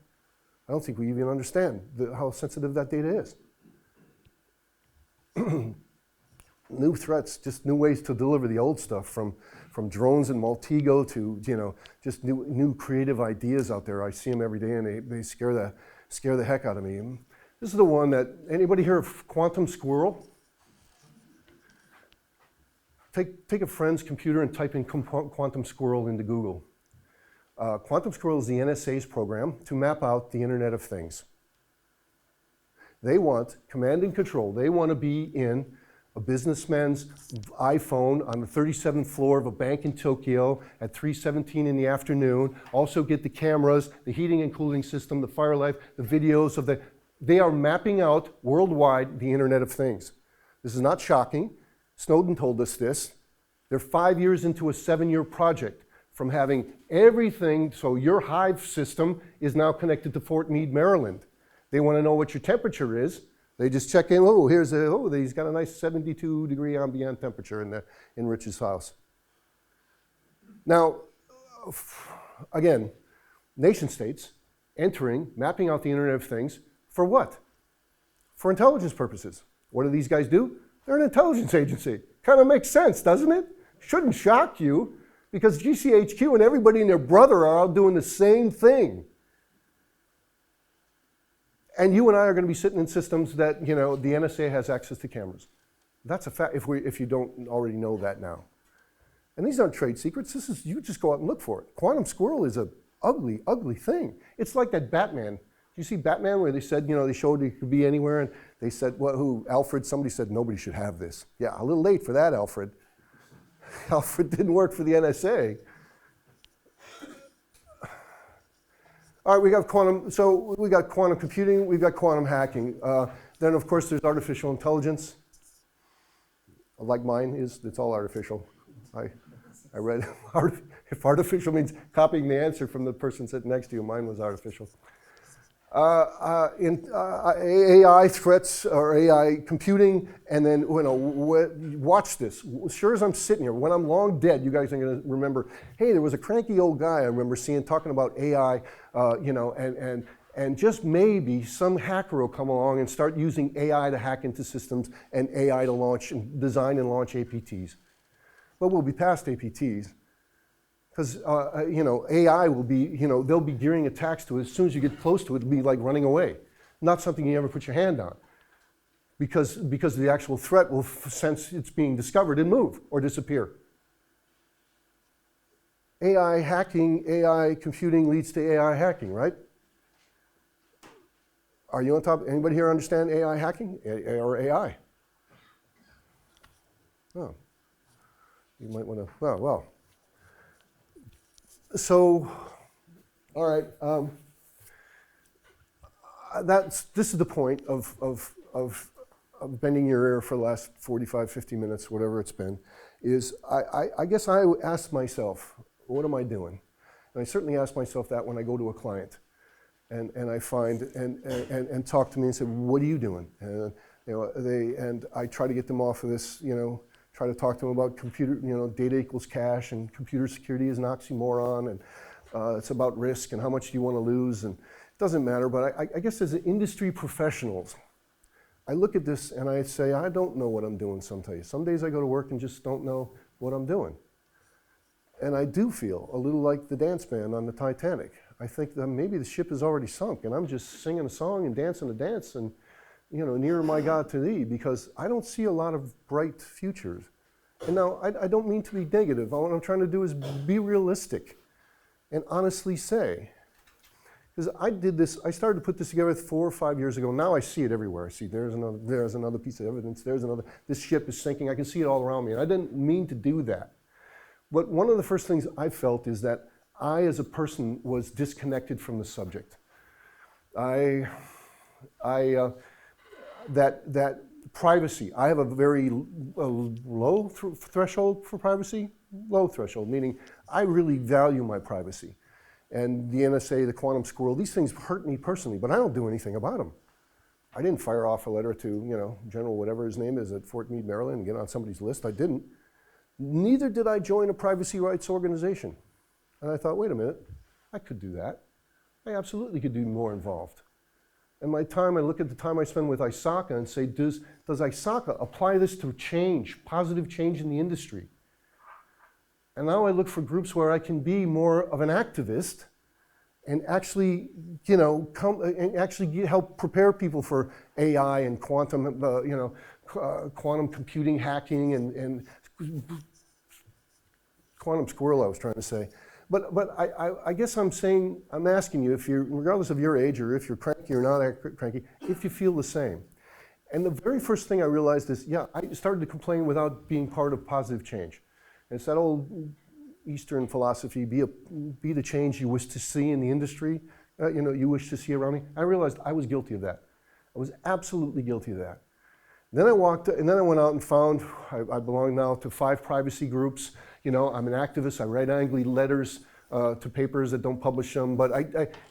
S2: I don't think we even understand how sensitive that data is. New threats, just new ways to deliver the old stuff, from drones and Maltego to just new creative ideas out there. I see them every day, and they scare the heck out of me. And this is the one that, anybody hear of Quantum Squirrel? Take a friend's computer and type in Quantum Squirrel into Google. Quantum Squirrel is the NSA's program to map out the Internet of Things. They want command and control. They want to be in a businessman's iPhone on the 37th floor of a bank in Tokyo at 3:17 in the afternoon. Also get the cameras, the heating and cooling system, the fire life, the videos of they are mapping out worldwide the Internet of Things. This is not shocking. Snowden told us this. They're 5 years into a 7-year project from having everything, so your Hive system is now connected to Fort Meade, Maryland. They want to know what your temperature is. They just check in, he's got a nice 72-degree ambient temperature in Rich's house. Now, again, nation states entering, mapping out the Internet of Things, for what? for intelligence purposes. What do these guys do? They're an intelligence agency. Kind of makes sense, doesn't it? Shouldn't shock you, because GCHQ and everybody and their brother are out doing the same thing. And you and I are going to be sitting in systems that, you know, the NSA has access to cameras. That's a fact, if you don't already know that now. And these aren't trade secrets. This is, you just go out and look for it. Quantum Squirrel is a ugly, ugly thing. It's like that Batman. Do you see Batman where they said, you know, they showed it could be anywhere, and they said, well, who, Alfred, somebody said nobody should have this. Yeah, a little late for that, Alfred. Alfred didn't work for the NSA. All right, we got quantum, so we got quantum computing, we've got quantum hacking. Then of course there's artificial intelligence. Like mine is, it's all artificial. I read, if artificial means copying the answer from the person sitting next to you, mine was artificial. AI threats or AI computing, and then, you know, watch this. Sure as I'm sitting here, when I'm long dead, you guys are going to remember, hey, there was a cranky old guy I remember seeing talking about AI, you know, and just maybe some hacker will come along and start using AI to hack into systems and AI to launch and design and launch APTs. But we'll be past APTs. Because, you know, AI will be, you know, they'll be gearing attacks to it. As soon as you get close to it, it'll be like running away. Not something you ever put your hand on. Because the actual threat will sense it's being discovered and move or disappear. AI hacking, AI computing leads to AI hacking, right? Are you on top? Anybody here understand AI hacking or AI? Oh, you might want to, oh, well. So, all right, this is the point of bending your ear for the last 45, 50 minutes, whatever it's been, is I guess I ask myself, what am I doing? And I certainly ask myself that when I go to a client and I find, and talk to me and say, what are you doing? And, you know, and I try to get them off of this, you know, try to talk to them about computer, you know, data equals cash, and computer security is an oxymoron, and it's about risk and how much do you want to lose, and it doesn't matter. But I guess as industry professionals, I look at this and I say, I don't know what I'm doing some days. Some days I go to work and just don't know what I'm doing. And I do feel a little like the dance band on the Titanic. I think that maybe the ship is already sunk and I'm just singing a song and dancing a dance and, you know, nearer my God to thee, because I don't see a lot of bright futures. And now, I don't mean to be negative. What I'm trying to do is be realistic and honestly say, because I did this, I started to put this together 4 or 5 years ago. Now I see it everywhere. I see there's another piece of evidence, there's another, this ship is sinking. I can see it all around me. And I didn't mean to do that. But one of the first things I felt is that I, as a person, was disconnected from the subject. That privacy, I have a very low threshold for privacy, low threshold, meaning I really value my privacy. And the NSA, the Quantum Squirrel, these things hurt me personally, but I don't do anything about them. I didn't fire off a letter to, you know, General whatever his name is at Fort Meade, Maryland, and get on somebody's list. I didn't. Neither did I join a privacy rights organization. And I thought, wait a minute, I could do that. I absolutely could be more involved. And my time, I look at the time I spend with ISACA and say, does ISACA apply this to change, positive change in the industry? And now I look for groups where I can be more of an activist and actually, you know, help prepare people for AI and quantum, you know, quantum computing, hacking, and Quantum Squirrel, I was trying to say. But I guess I'm saying, I'm asking you, if you're, regardless of your age or if you're cranky or not cranky, if you feel the same. And the very first thing I realized is, yeah, I started to complain without being part of positive change. And it's that old Eastern philosophy, be the change you wish to see in the industry, you know, you wish to see around me. I realized I was guilty of that. I was absolutely guilty of that. Then I went out and found, I belong now to 5 privacy groups. You know, I'm an activist. I write angry letters to papers that don't publish them. But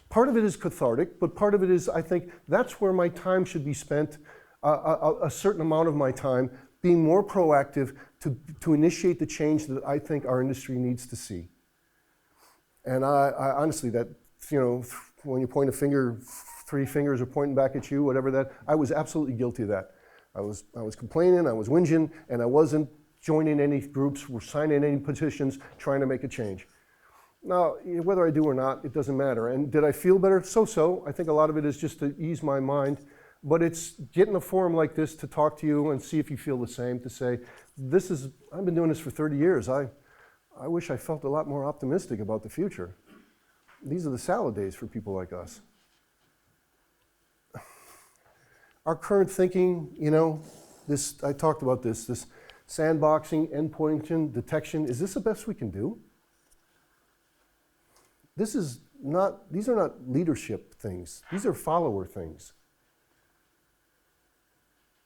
S2: part of it is cathartic, but part of it is, I think, that's where my time should be spent, a certain amount of my time, being more proactive to initiate the change that I think our industry needs to see. And I honestly, that, you know, when you point a finger three fingers are pointing back at you, whatever that. I was absolutely guilty of that. I was complaining, I was whinging, and I wasn't joining any groups or signing any petitions trying to make a change. Now, whether I do or not, it doesn't matter. And did I feel better? So-so. I think a lot of it is just to ease my mind. But it's getting a forum like this to talk to you and see if you feel the same, to say, I've been doing this for 30 years. I wish I felt a lot more optimistic about the future. These are the salad days for people like us. Our current thinking, I talked about this sandboxing, endpoint detection, is this the best we can do? These are not leadership things. These are follower things.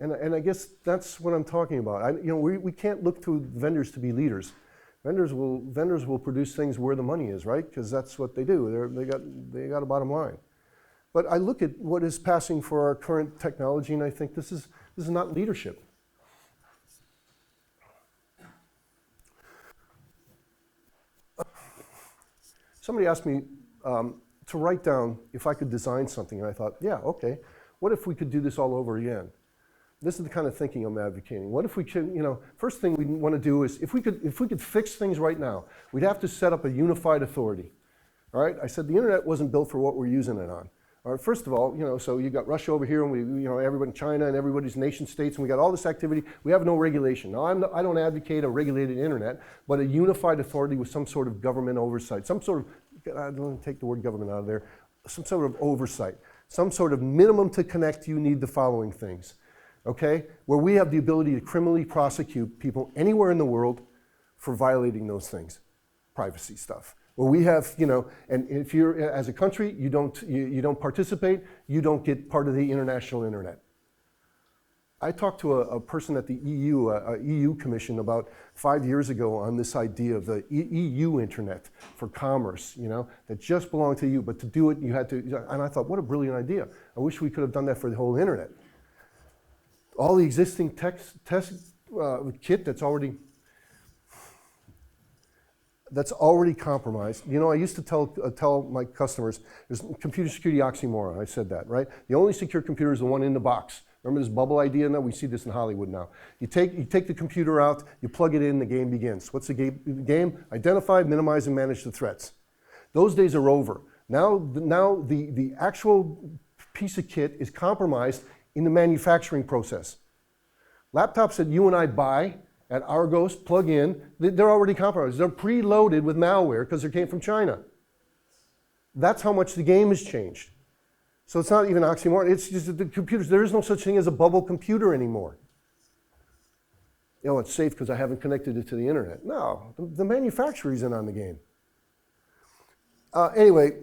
S2: And I guess that's what I'm talking about. We can't look to vendors to be leaders. Vendors will produce things where the money is, right? Because that's what they do. They got a bottom line. But I look at what is passing for our current technology, and I think this is not leadership. Somebody asked me to write down if I could design something, and I thought, yeah, okay. What if we could do this all over again? This is the kind of thinking I'm advocating. What if we could, first thing we want to do is, if we could fix things right now, we'd have to set up a unified authority. All right? I said the internet wasn't built for what we're using it on. All right, first of all, so you got Russia over here, and everybody in China, and everybody's nation states, and we got all this activity. We have no regulation. Now, I don't advocate a regulated internet, but a unified authority with some sort of government oversight, some sort of, I don't want to take the word government out of there, some sort of oversight, some sort of minimum to connect. You need the following things, okay? Where we have the ability to criminally prosecute people anywhere in the world for violating those things, privacy stuff. Well, we have, and if you're, as a country, you don't participate, you don't get part of the international internet. I talked to a person at the EU Commission about 5 years ago on this idea of the EU internet for commerce, that just belonged to you, but to do it, you had to, and I thought, what a brilliant idea. I wish we could have done that for the whole internet. All the existing test kit that's already compromised. I used to tell my customers, there's computer security oxymoron. I said that, right? The only secure computer is the one in the box. Remember this bubble idea? Now we see this in Hollywood now. You take the computer out, you plug it in, the game begins. What's the game? Identify, minimize, and manage the threats. Those days are over. Now the actual piece of kit is compromised in the manufacturing process. Laptops that you and I buy at Argos, plug in, they're already compromised. They're preloaded with malware because they came from China. That's how much the game has changed. So it's not even oxymoron, it's just the computers. There is no such thing as a bubble computer anymore. It's safe because I haven't connected it to the internet. No, the manufacturer isn't on the game. Anyway,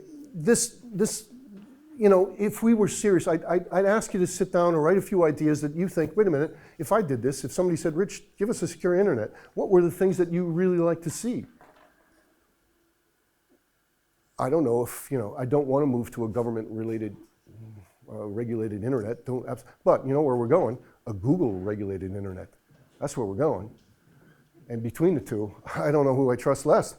S2: if we were serious, I'd ask you to sit down and write a few ideas that you think, wait a minute, if I did this, if somebody said, Rich, give us a secure internet, what were the things that you really like to see? I don't know if, I don't want to move to a government-related, regulated internet, but you know where we're going? A Google-regulated internet. That's where we're going. And between the two, I don't know who I trust less.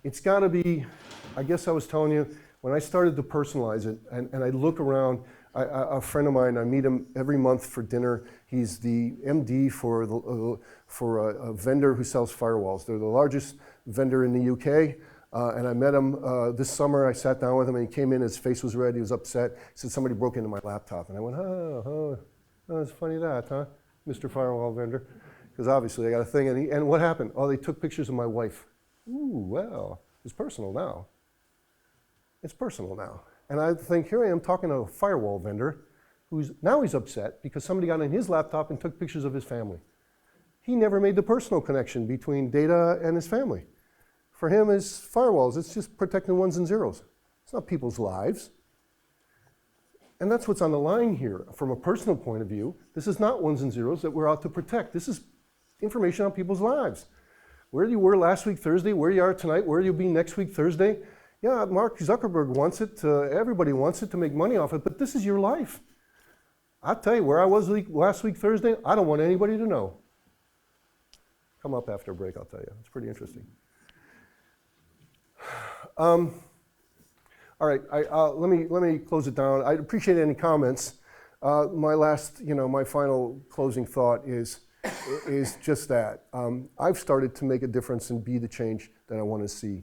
S2: It's got to be, I guess I was telling you, when I started to personalize it, and I look around, a friend of mine, I meet him every month for dinner. He's the MD for a vendor who sells firewalls. They're the largest vendor in the UK. And I met him this summer. I sat down with him, and he came in, his face was red, he was upset. He said, somebody broke into my laptop. And I went, oh, it's funny that, huh, Mr. Firewall Vendor? Because obviously I got a thing. And what happened? Oh, they took pictures of my wife. Ooh, well, it's personal now. It's personal now. And I think, here I am talking to a firewall vendor he's upset because somebody got in his laptop and took pictures of his family. He never made the personal connection between data and his family. For him, it's firewalls. It's just protecting ones and zeros. It's not people's lives. And that's what's on the line here. From a personal point of view, this is not ones and zeros that we're out to protect. This is information on people's lives. Where you were last week Thursday, where you are tonight, where you'll be next week Thursday. Yeah, Mark Zuckerberg wants it, everybody wants it to make money off it, but this is your life. I'll tell you, where I was last week Thursday, I don't want anybody to know. Come up after a break, I'll tell you. It's pretty interesting. All right, let me close it down. I'd appreciate any comments. My final closing thought is just that. I've started to make a difference and be the change that I want to see.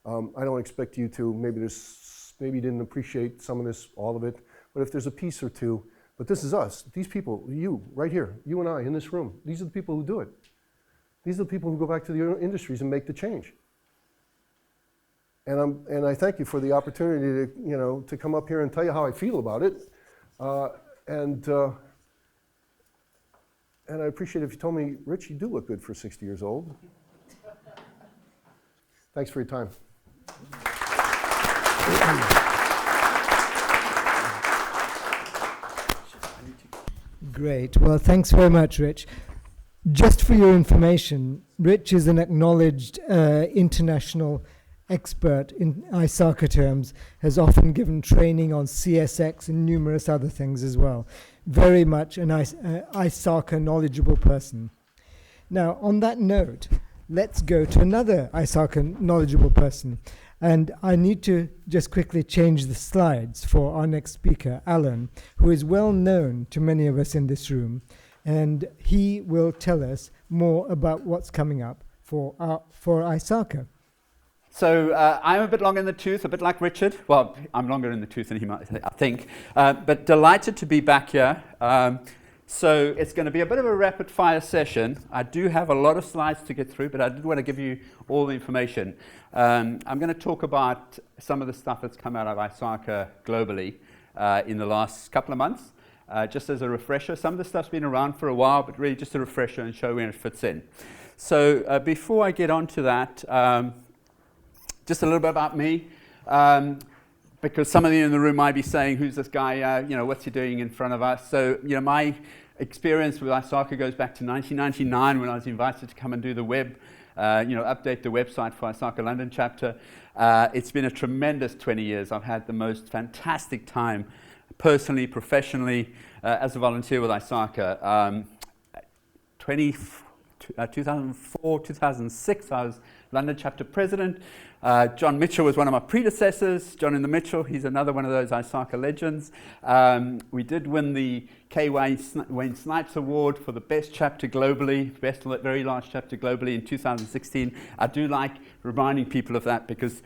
S2: I don't expect you to. Maybe you didn't appreciate some of this, all of it. But if there's a piece or two, but this is us. These people, you right here, you and I in this room. These are the people who do it. These are the people who go back to the industries and make the change. And I thank you for the opportunity to come up here and tell you how I feel about it. And I appreciate if you told me, Rich, you do look good for 60 years old. Thanks for your time.
S1: Great. Well, thanks very much, Rich. Just for your information, Rich is an acknowledged international expert in ISACA terms, has often given training on CSX and numerous other things as well. Very much an ISACA knowledgeable person. Now, on that note, let's go to another ISACA knowledgeable person. And I need to just quickly change the slides for our next speaker, Alan, who is well known to many of us in this room. And he will tell us more about what's coming up for ISACA.
S4: So I'm a bit long in the tooth, a bit like Richard. Well, I'm longer in the tooth than he might, I think. But delighted to be back here. So it's going to be a bit of a rapid fire session. I do have a lot of slides to get through, but I did want to give you all the information. I'm going to talk about some of the stuff that's come out of ISACA globally in the last couple of months. Just as a refresher, some of the stuff's been around for a while, but really just a refresher and show where it fits in. So before I get on to that, just a little bit about me, because some of you in the room might be saying, who's this guy, what's he doing in front of us? So, my experience with ISACA goes back to 1999 when I was invited to come and do the web, update the website for ISACA London chapter. It's been a tremendous 20 years. I've had the most fantastic time, personally, professionally, as a volunteer with ISACA. 2004, 2006, I was London chapter president. John Mitchell was one of my predecessors. John in the Mitchell, he's another one of those ISACA legends. We did win the K. Wayne Snipes Award for the best chapter globally, best very large chapter globally in 2016. I do like reminding people of that because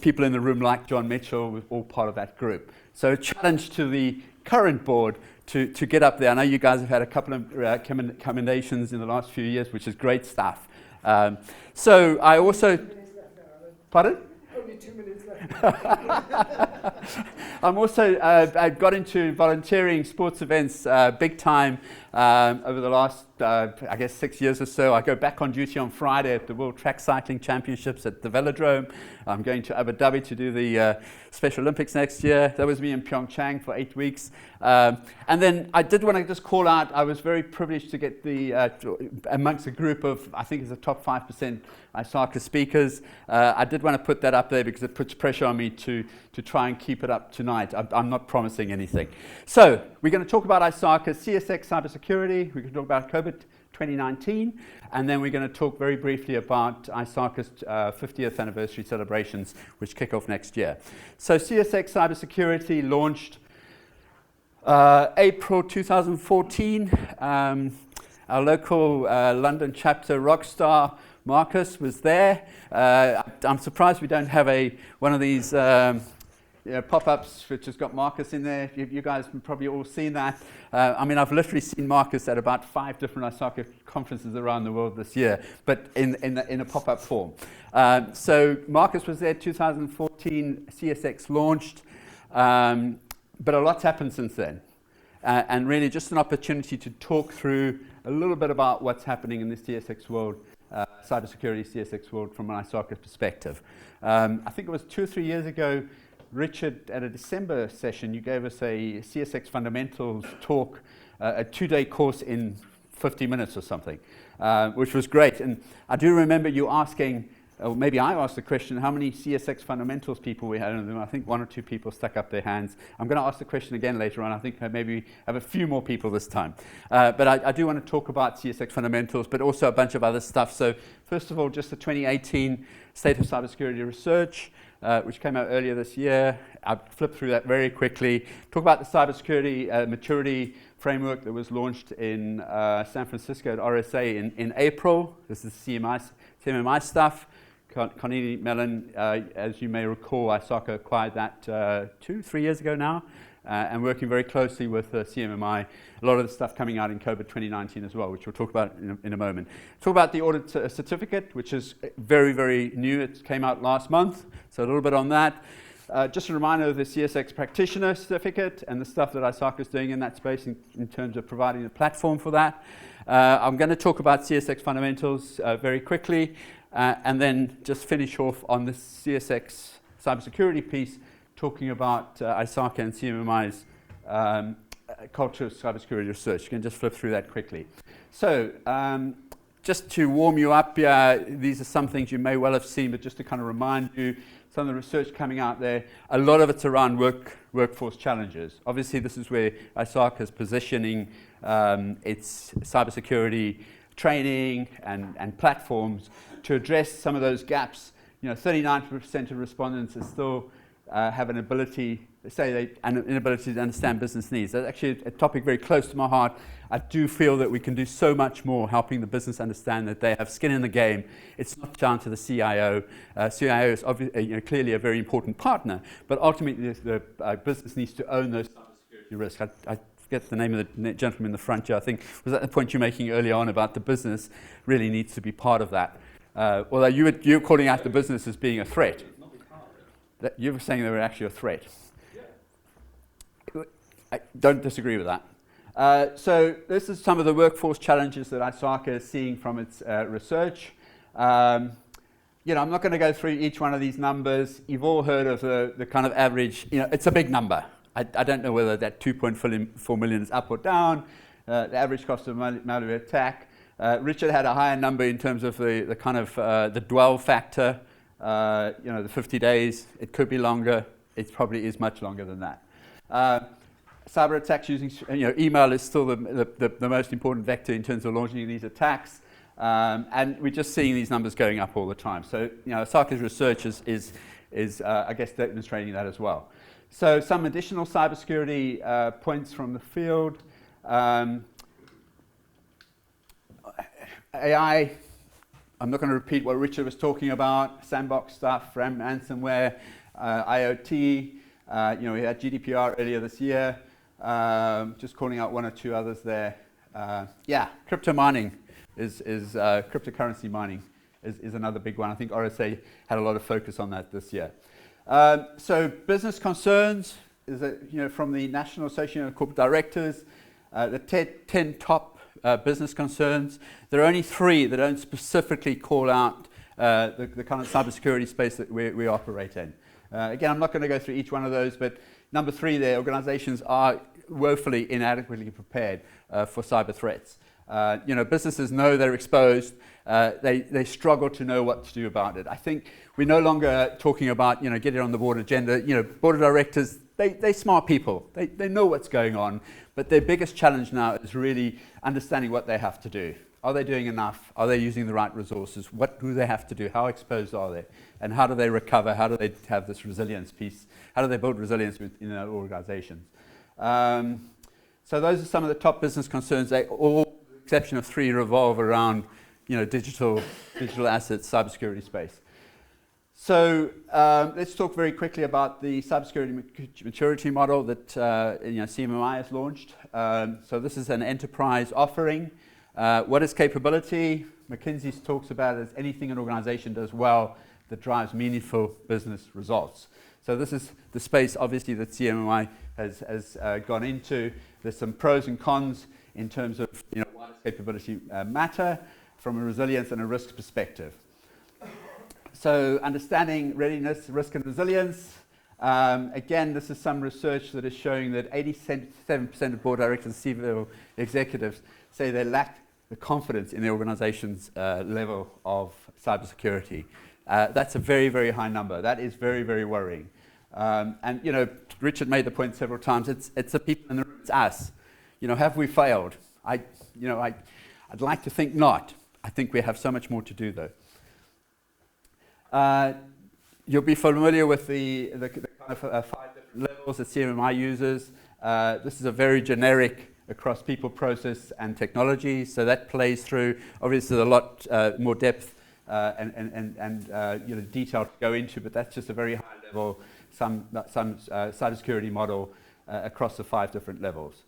S4: people in the room like John Mitchell were all part of that group. So a challenge to the current board to get up there. I know you guys have had a couple of commendations in the last few years, which is great stuff. So I also... Pardon?
S1: Only 2 minutes left.
S4: I'm also, I got into volunteering sports events big time over the last, 6 years or so. I go back on duty on Friday at the World Track Cycling Championships at the Velodrome. I'm going to Abu Dhabi to do the Special Olympics next year. That was me in Pyeongchang for 8 weeks. And then I did want to just call out, I was very privileged to get amongst a group of, I think it's the top 5% ISACA speakers. I did want to put that up there because it puts pressure on me to try and keep it up tonight. I'm not promising anything. So we're going to talk about ISACA, CSX cybersecurity. We're going to talk about COVID 2019, and then we're going to talk very briefly about ISACA's 50th anniversary celebrations, which kick off next year. So CSX cybersecurity launched April 2014. Our local London chapter rockstar Marcus was there. I'm surprised we don't have one of these pop-ups which has got Marcus in there. You guys have probably all seen that. I've literally seen Marcus at about 5 different ISACA conferences around the world this year, but in a pop-up form. So Marcus was there 2014, CSX launched, but a lot's happened since then. And really just an opportunity to talk through a little bit about what's happening in the CSX world, cybersecurity CSX world from an ISACA perspective. I think it was 2 or 3 years ago, Richard, at a December session, you gave us a CSX fundamentals talk, a 2-day course in 50 minutes or something, which was great. And I do remember you asking or maybe I asked the question, how many CSX fundamentals people we had in them. I think 1 or 2 people stuck up their hands. I'm going to ask the question again later on. I think maybe have a few more people this time. But I do want to talk about CSX fundamentals, but also a bunch of other stuff. So first of all, just the 2018 State of Cybersecurity Research, which came out earlier this year. I'll flip through that very quickly. Talk about the cybersecurity maturity framework that was launched in San Francisco at RSA in April. This is CMMI stuff. Carnegie Mellon, as you may recall, ISACA acquired that 2-3 years ago now, and working very closely with CMMI. A lot of the stuff coming out in COVID 2019 as well, which we'll talk about in a moment. Talk about the audit certificate, which is very, very new. It came out last month, so a little bit on that. Just a reminder of the CSX practitioner certificate and the stuff that ISACA is doing in that space in terms of providing a platform for that. I'm going to talk about CSX fundamentals very quickly, and then just finish off on the CSX cybersecurity piece, talking about ISACA and CMMI's culture of cybersecurity research. You can just flip through that quickly. So, just to warm you up, these are some things you may well have seen, but just to kind of remind you, some of the research coming out there, a lot of it's around workforce challenges. Obviously, this is where ISACA is positioning its cybersecurity training and platforms to address some of those gaps. 39% of respondents are still have an inability to understand business needs. That's actually a topic very close to my heart. I do feel that we can do so much more helping the business understand that they have skin in the game. It's not down to the CIO. CIO is clearly a very important partner, but ultimately the business needs to own those cybersecurity risks. I forget the name of the gentleman in the front here. I think was that the point you're making earlier on about the business really needs to be part of that. Although you're calling out the business as being a threat. That you were saying they were actually a threat. I don't disagree with that. So this is some of the workforce challenges that ISACA is seeing from its research. I'm not going to go through each one of these numbers. You've all heard of the kind of average. It's a big number. I don't know whether that 2.4 million is up or down. The average cost of malware attack. Richard had a higher number in terms of the kind of the dwell factor. The 50 days. It could be longer. It probably is much longer than that. Cyber attacks using email is still the most important vector in terms of launching these attacks, and we're just seeing these numbers going up all the time. So ISACA's research is I guess demonstrating that as well. So some additional cybersecurity points from the field. AI. I'm not going to repeat what Richard was talking about. Sandbox stuff, ransomware, IoT. We had GDPR earlier this year. Just calling out 1 or 2 others there. Crypto mining cryptocurrency mining is another big one. I think RSA had a lot of focus on that this year. So business concerns is from the National Association of Corporate Directors, the 10 top business concerns. There are only 3 that don't specifically call out the kind of cybersecurity space that we operate in. Again, I'm not going to go through each one of those, but number 3 there, organizations are woefully inadequately prepared for cyber threats. Businesses know they're exposed. They struggle to know what to do about it. I think we're no longer talking about, get it on the board agenda. Board of directors, they're smart people. They know what's going on, but their biggest challenge now is really understanding what they have to do. Are they doing enough? Are they using the right resources? What do they have to do? How exposed are they? And how do they recover? How do they have this resilience piece? How do they build resilience in their organizations? So those are some of the top business concerns. They all, with the exception of 3, revolve around digital assets, cybersecurity space. So let's talk very quickly about the cybersecurity maturity model that CMMI has launched. So this is an enterprise offering. What is capability? McKinsey talks about it as anything an organization does well that drives meaningful business results. So this is the space, obviously, that CMMI has gone into. There's some pros and cons in terms of why does capability matter from a resilience and a risk perspective. So understanding readiness, risk, and resilience. Again, this is some research that is showing that 87% of board directors and C-level executives say they lack the confidence in the organization's level of cybersecurity. That's a very, very high number. That is very, very worrying. And Richard made the point several times. It's the people in the room. It's us. Have we failed? I'd like to think not. I think we have so much more to do, though. You'll be familiar with the kind of 5 different levels that CMMI uses. This is a very generic across people, process, and technology. So that plays through. Obviously, there's a lot more depth and detail to go into, but that's just a very high level, some cybersecurity model across the 5 different levels.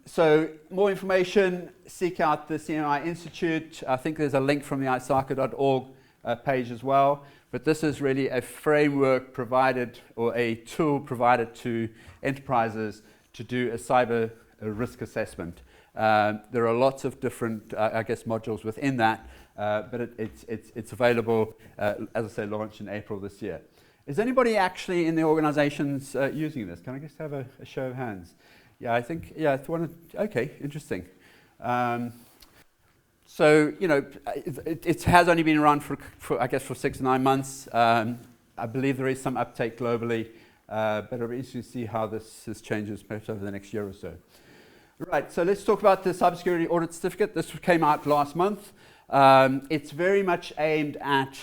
S4: So more information, seek out the CMI Institute. I think there's a link from the ISACA.org page as well. But this is really a framework provided, or a tool provided to enterprises to do a cyber risk assessment. There are lots of different, modules within that, but it's available, as I say, launched in April this year. Is anybody actually in the organizations using this? Can I just have a show of hands? Yeah, I think, it's one. Okay, interesting. So, it has only been around for 6 to 9 months. I believe there is some uptake globally, but it'll be interesting to see how this changes perhaps over the next year or so. Right, so let's talk about the Cybersecurity Audit Certificate. This came out last month. It's very much aimed at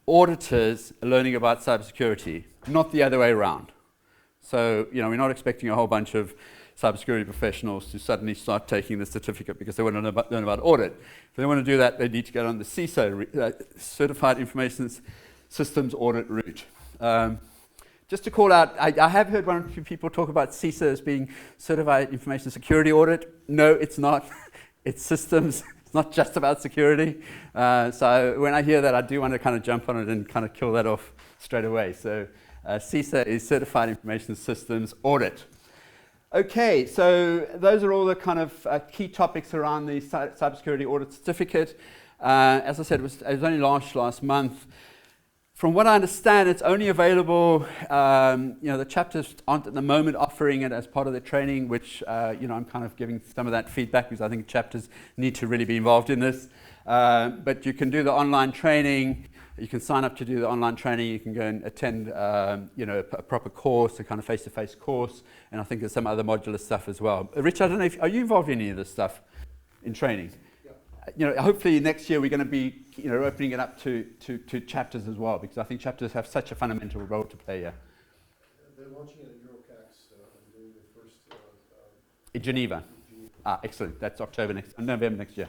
S4: auditors learning about cybersecurity, not the other way around. So, we're not expecting a whole bunch of cybersecurity professionals to suddenly start taking the certificate because they want to learn about audit. If they want to do that, they need to get on the CISO, Certified Information Systems Audit route. Just to call out, I have heard one or two people talk about CISO as being Certified Information Security Audit. No, it's not. It's systems. It's not just about security. So when I hear that, I do want to kind of jump on it and kind of kill that off straight away. So CISA is Certified Information Systems Audit. Okay, so those are all the kind of key topics around the Cybersecurity Audit Certificate. As I said, it was only launched last month. From what I understand, it's only available, the chapters aren't at the moment offering it as part of their training, which, I'm kind of giving some of that feedback because I think chapters need to really be involved in this. But you can do the online training. You can sign up to do the online training. You can go and attend, a proper course, a kind of face-to-face course. And I think there's some other modular stuff as well. Rich, I don't know, are you involved in any of this stuff in training? Hopefully next year we're going to be, opening it up to chapters as well, because I think chapters have such a fundamental role to play here.
S2: They're launching it at Eurocax. I'm doing the first...
S4: in Geneva. Excellent. That's November next year.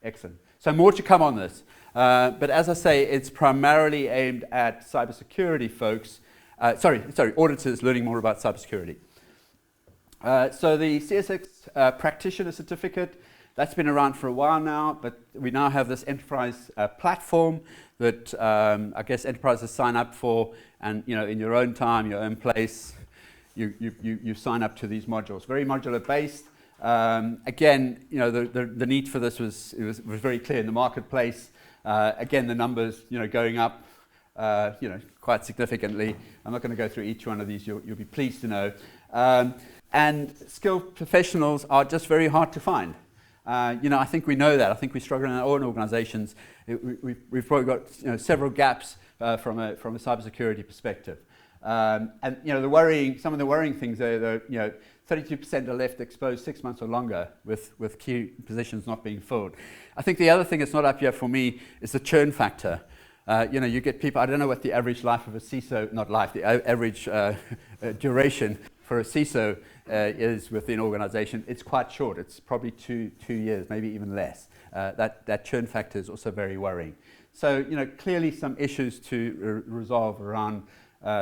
S4: Excellent. So more to come on this. But as I say, it's primarily aimed at cybersecurity folks. Auditors learning more about cybersecurity. So the CSX Practitioner Certificate, that's been around for a while now, but we now have this enterprise platform that enterprises sign up for, and in your own time, your own place, you sign up to these modules. Very modular based. Again, the need for this was very clear in the marketplace. Again, the numbers going up quite significantly. I'm not going to go through each one of these. You'll be pleased to know. And skilled professionals are just very hard to find. I think we know that. I think we struggle in our own organizations. We've probably got several gaps from a cybersecurity perspective. And some of the worrying things are 32% are left exposed 6 months or longer with key positions not being filled. I think the other thing that's not up here for me is the churn factor. You get people, I don't know what the average life of a CISO, the average duration for a CISO is within an organization. It's quite short. It's probably two years, maybe even less. That churn factor is also very worrying. So, clearly some issues to resolve around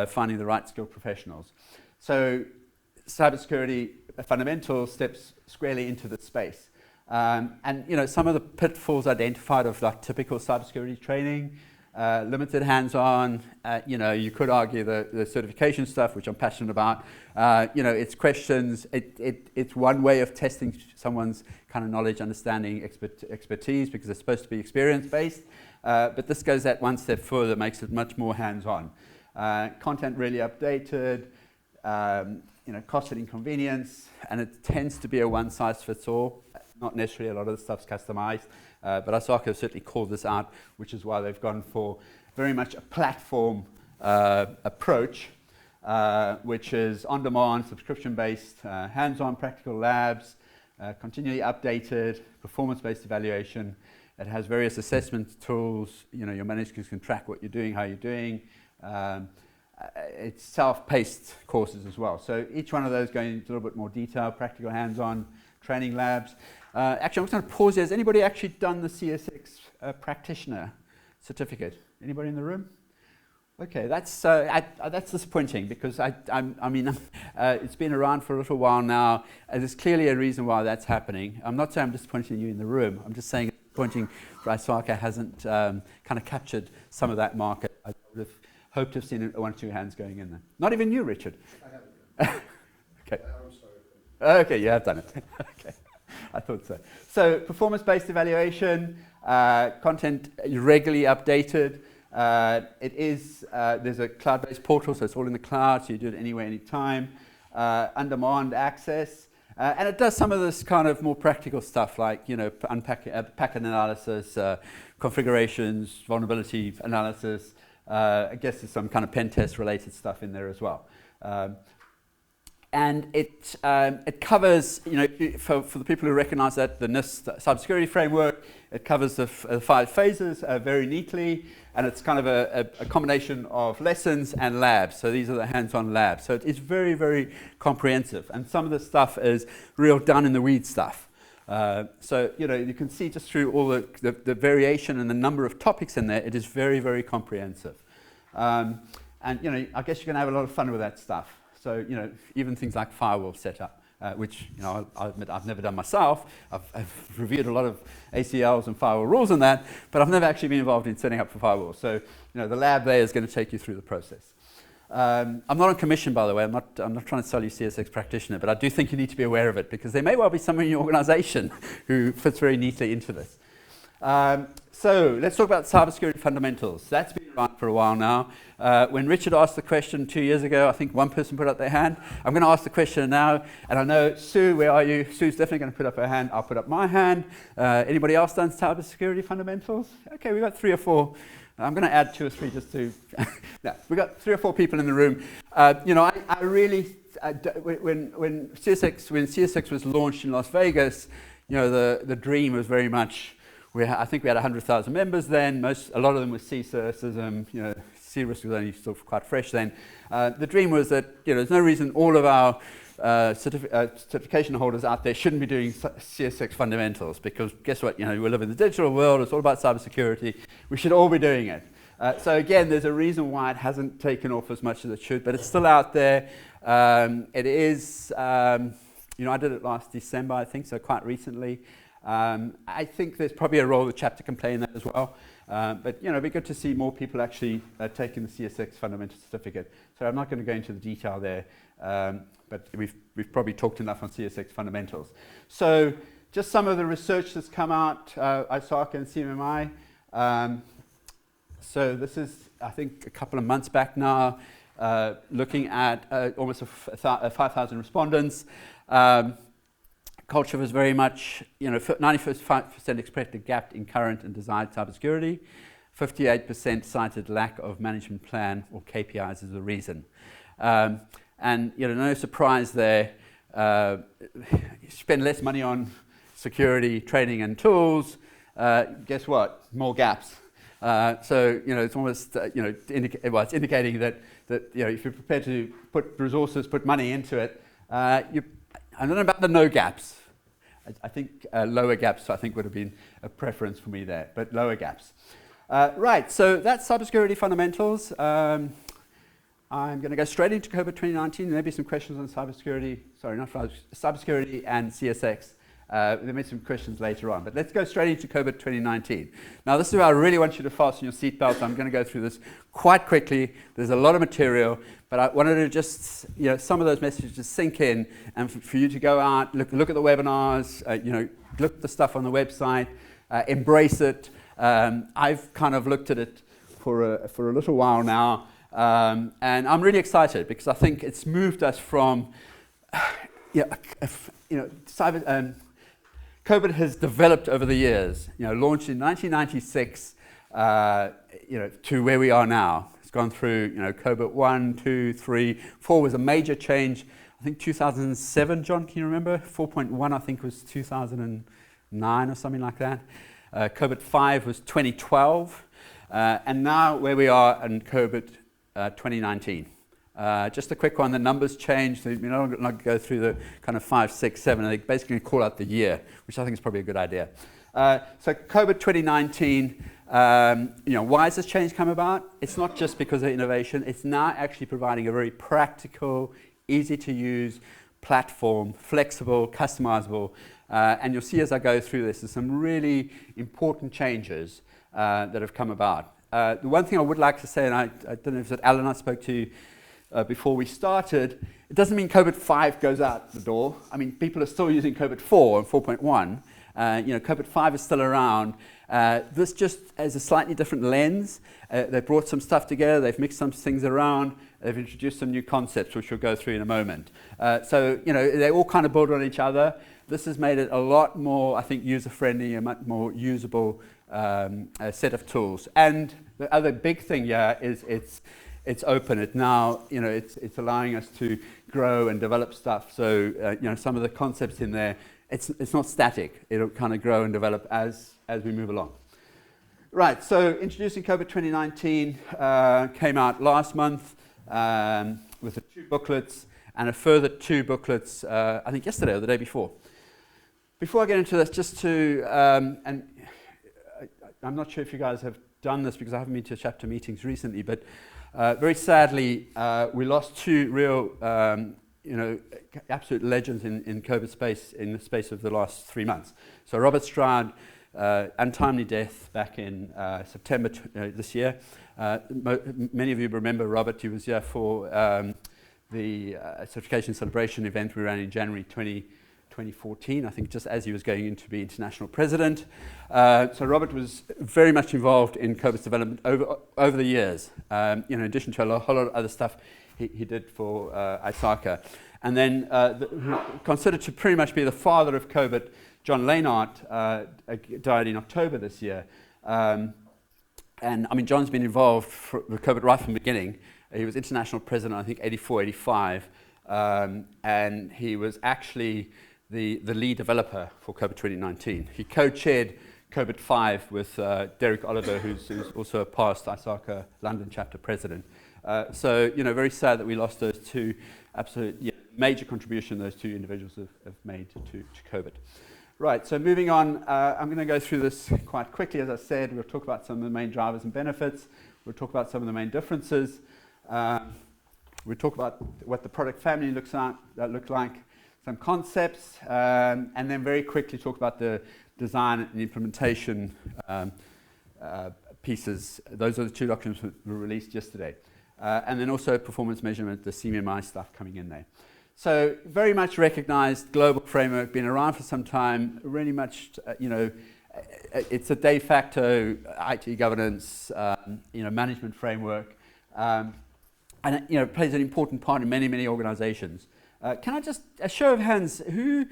S4: finding the right skilled professionals. So, cybersecurity fundamentals steps squarely into the space. And some of the pitfalls identified of like typical cybersecurity training, limited hands-on, you could argue the certification stuff, which I'm passionate about. It's questions, it's one way of testing someone's kind of knowledge, understanding, expertise, because it's supposed to be experience-based. But this goes that one step further, makes it much more hands-on. Content really updated, cost and inconvenience, and it tends to be a one-size-fits-all. not necessarily. A lot of the stuff's customized, but ISACA have certainly called this out, which is why they've gone for very much a platform approach, which is on-demand, subscription-based, hands-on practical labs, continually updated, performance-based evaluation. It has various assessment tools. You know, your managers can track what you're doing, how you're doing. It's self-paced courses as well. So each one of those going into a little bit more detail, practical hands-on training labs. Actually, I'm just going to pause here. Has anybody actually done the CSX practitioner certificate? Anybody in the room? Okay, that's disappointing because I mean, it's been around for a little while now, and there's clearly a reason why that's happening. I'm not saying I'm disappointing you in the room. I'm just saying it's disappointing ISACA hasn't kind of captured some of that market. I would have hoped to have seen one or two hands going in there. Not even you, Richard.
S2: I haven't.
S4: Okay.
S2: I'm sorry.
S4: Okay, you have done it. Okay, I thought so. So performance-based evaluation, content regularly updated. It is, there's a cloud-based portal, so it's all in the cloud, so you do it anywhere, anytime. On-demand access. And it does some of this kind of more practical stuff like, you know, packet analysis, configurations, vulnerability analysis. I guess there's some kind of pen test related stuff in there as well. And it covers, you know, for the people who recognize that, the NIST cybersecurity framework, it covers the 5 phases very neatly, and it's kind of a combination of lessons and labs. So these are the hands-on labs. So it's very, very comprehensive, and some of the stuff is real down-in-the-weeds stuff. So, you know, you can see just through all the variation and the number of topics in there, it is very, very comprehensive. And, you know, I guess you can have a lot of fun with that stuff. So, you know, even things like firewall setup, which, you know, I'll admit I've never done myself. I've reviewed a lot of ACLs and firewall rules and that, but I've never actually been involved in setting up for firewalls. So, you know, the lab there is going to take you through the process. I'm not on commission, by the way. I'm not trying to sell you CSX practitioner, but I do think you need to be aware of it because there may well be someone in your organization who fits very neatly into this. So let's talk about cybersecurity fundamentals. That's been around for a while now. When Richard asked the question 2 years ago, I think one person put up their hand. I'm going to ask the question now, and I know, Sue, where are you? Sue's definitely going to put up her hand. I'll put up my hand. Anybody else done cybersecurity fundamentals? Okay, we've got 3 or 4. I'm going to add 2 or 3 just to... no, we've got 3 or 4 people in the room. You know, I really... when CSX was launched in Las Vegas, you know, the dream was very much... I think we had 100,000 members then. A lot of them were CISA, CISM, you know, C-Risk was only still quite fresh then. The dream was that, you know, there's no reason all of our certification holders out there shouldn't be doing CSX fundamentals, because guess what, you know, we live in the digital world, it's all about cybersecurity, we should all be doing it. So again, there's a reason why it hasn't taken off as much as it should, but it's still out there. It is, you know, I did it last December, I think, so quite recently. I think there's probably a role the chapter can play in that as well. But, you know, it'd be good to see more people actually taking the CSX fundamental certificate. So I'm not going to go into the detail there, but we've probably talked enough on CSX fundamentals. So just some of the research that's come out, ISACA and CMMI. So this is, I think, a couple of months back now, looking at almost 5,000 respondents. Culture was very much, you know, 95% expressed a gap in current and desired cybersecurity. 58% cited lack of management plan or KPIs as the reason. And, you know, no surprise there, you spend less money on security, training and tools, guess what? More gaps. So, you know, it's almost, you know, it's indicating that, you know, if you're prepared to put resources, put money into it, I don't know about the no gaps. I think lower gaps, I think, would have been a preference for me there, but lower gaps. Right, so that's cybersecurity fundamentals. I'm going to go straight into COVID 2019. Maybe some questions on cybersecurity. Sorry, not cybersecurity and CSX. There may be some questions later on, but let's go straight into COVID 2019. Now, this is where I really want you to fasten your seatbelts. I'm going to go through this quite quickly. There's a lot of material, but I wanted to just, you know, some of those messages to sink in, and for you to go out, look at the webinars, you know, look at the stuff on the website, embrace it. I've kind of looked at it for a little while now, and I'm really excited because I think it's moved us from, cyber. COVID has developed over the years. Launched in 1996, to where we are now. It's gone through, COVID 1, 2, 3, 4 was a major change. I think 2007, John, can you remember? 4.1, I think, was 2009 or something like that. COVID 5 was 2012. And now where we are in COVID 2019. Just a quick one, the numbers changed. We're not going to go through the kind of 5, 6, 7. They basically call out the year, which I think is probably a good idea. So COVID 2019, why has this change come about? It's not just because of innovation. It's now actually providing a very practical, easy to use platform, flexible, customizable. And you'll see as I go through this, there's some really important changes that have come about. The one thing I would like to say, and I don't know if it's Alan I spoke to before we started, it doesn't mean COVID 5 goes out the door. I mean, people are still using COVID 4 and 4.1. COVID 5 is still around. This just has a slightly different lens. They've brought some stuff together. They've mixed some things around. They've introduced some new concepts, which we'll go through in a moment. So they all kind of build on each other. This has made it a lot more, I think, user-friendly, a much more usable set of tools. And the other big thing here is it's open. It now, it's allowing us to grow and develop stuff. So, some of the concepts in there, it's not static. It'll kind of grow and develop as we move along. Right, so introducing COVID 2019 came out last month with the 2 booklets and a further 2 booklets, I think yesterday or the day before. Before I get into this, just to, and I'm not sure if you guys have done this because I haven't been to chapter meetings recently, but very sadly, we lost 2 real, absolute legends in COVID space in the space of the last 3 months. So Robert Stroud, untimely death back in September this year. Many of you remember Robert. He was here for the certification celebration event we ran in January 2014, I think just as he was going in to be international president. So Robert was very much involved in COBIT's development over the years, in addition to a whole lot of other stuff he did for ISACA. And then considered to pretty much be the father of COBIT, John Lehnart died in October this year. And I mean, John's been involved with COBIT right from the beginning. He was international president, I think, 84, 85. And he was actually the lead developer for COBIT 2019. He co-chaired COBIT 5 with Derek Oliver, who's also a past ISACA London chapter president. So, very sad that we lost those 2 absolute major contribution those 2 individuals have made to COBIT. Right, so moving on, I'm going to go through this quite quickly. As I said, we'll talk about some of the main drivers and benefits. We'll talk about some of the main differences. We'll talk about what the product family looks like, some concepts, and then very quickly talk about the design and implementation pieces. Those are the 2 documents that were released yesterday. And then also performance measurement, the CMMI stuff coming in there. So very much recognized global framework, been around for some time, really much, it's a de facto IT governance, management framework, and it plays an important part in many, many organizations. Can I just, a show of hands, who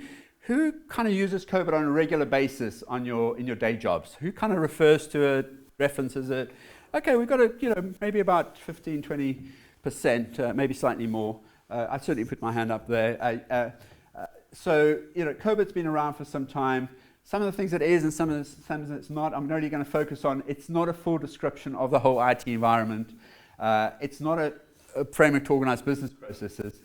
S4: kind of uses COBIT on a regular basis in your day jobs? Who kind of refers to it, references it? Okay, we've got maybe about 15, 20%, maybe slightly more. I'd certainly put my hand up there. So, COBIT's been around for some time. Some of the things it is and some of it's not, I'm really going to focus on. It's not a full description of the whole IT environment. It's not a framework to organize business processes.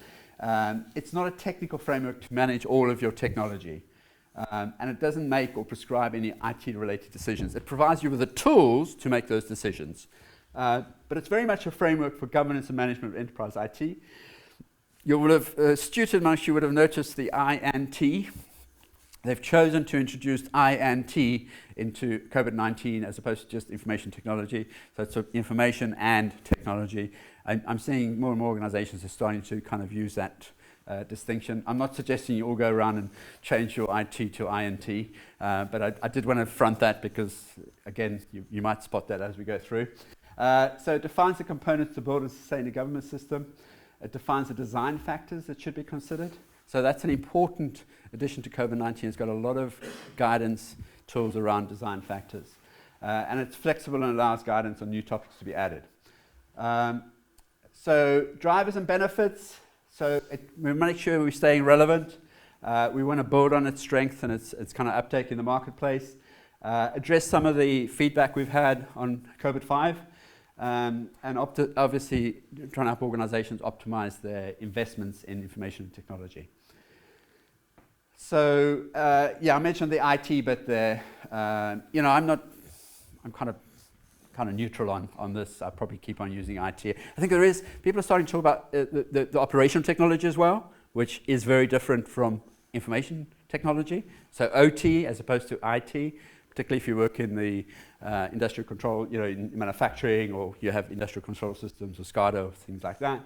S4: It's not a technical framework to manage all of your technology. And it doesn't make or prescribe any IT-related decisions. It provides you with the tools to make those decisions. But it's very much a framework for governance and management of enterprise IT. You would have, astute amongst you would have noticed the INT. They've chosen to introduce INT into COVID-19 as opposed to just information technology. So it's information and technology. I'm seeing more and more organizations are starting to kind of use that distinction. I'm not suggesting you all go around and change your IT to INT, but I did want to front that because, again, you might spot that as we go through. So it defines the components to build and sustain a government system. It defines the design factors that should be considered. So that's an important addition to COVID-19. It's got a lot of guidance tools around design factors. And it's flexible and allows guidance on new topics to be added. So drivers and benefits. So we make sure we're staying relevant. We want to build on its strength and its kind of uptake in the marketplace. Address some of the feedback we've had on COVID-5. And obviously trying to help organizations optimize their investments in information technology. So I mentioned the IT bit there. I'm kind of neutral on this. I'll probably keep on using IT. I think people are starting to talk about the operational technology as well, which is very different from information technology. So OT as opposed to IT, particularly if you work in the industrial control, in manufacturing, or you have industrial control systems or SCADA or things like that.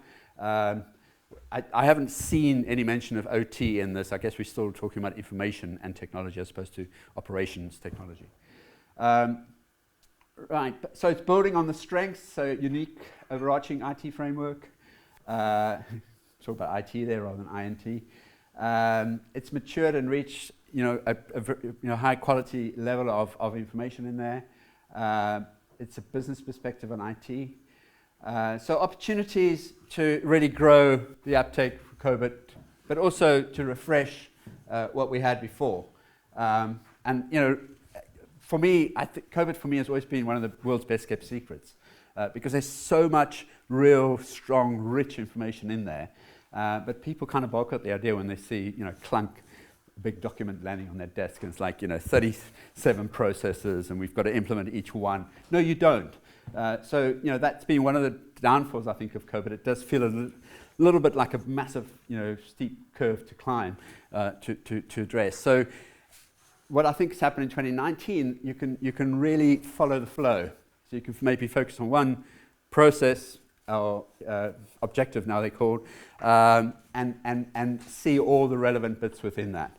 S4: I haven't seen any mention of OT in this. I guess we're still talking about information and technology as opposed to operations technology. Right, so it's building on the strengths, so unique overarching IT framework. Talk about IT there rather than INT. It's matured and reached a high quality level of information in there. It's a business perspective on IT. So opportunities to really grow the uptake for COVID, but also to refresh what we had before. For me, I think COVID for me has always been one of the world's best kept secrets because there's so much real, strong, rich information in there. But people kind of balk at the idea when they see, clunk, a big document landing on their desk, and it's like, 37 processes, and we've got to implement each one. No, you don't. So that's been one of the downfalls, I think, of COVID. It does feel a little bit like a massive, steep curve to climb to address. So what I think has happened in 2019, you can really follow the flow. So you can maybe focus on one process or objective, now they're called, and see all the relevant bits within that,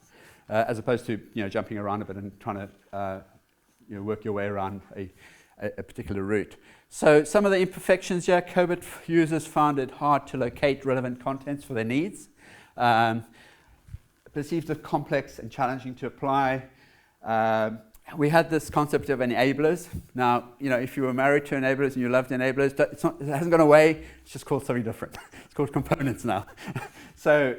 S4: as opposed to jumping around a bit and trying to work your way around a particular route. So some of the imperfections here: COVID users found it hard to locate relevant contents for their needs, perceived as complex and challenging to apply. We had this concept of enablers. Now, if you were married to enablers and you loved enablers, it hasn't gone away. It's just called something different. It's called components now. So,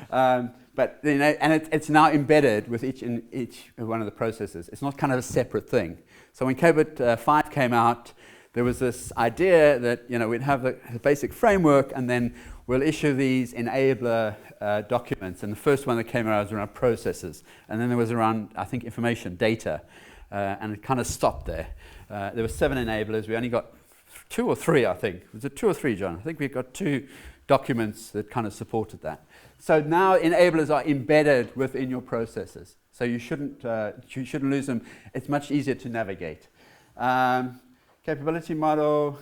S4: but it's now embedded with each one of the processes. It's not kind of a separate thing. So when COVID-5 came out, there was this idea that we'd have the basic framework, and then we'll issue these enabler documents. And the first one that came out was around processes, and then there was around, I think, information, data, and it kind of stopped there. There were 7 enablers. We only got 2 or 3, I think. Was it 2 or 3, John? I think we got 2 documents that kind of supported that. So now enablers are embedded within your processes. So you shouldn't lose them. It's much easier to navigate. Capability model,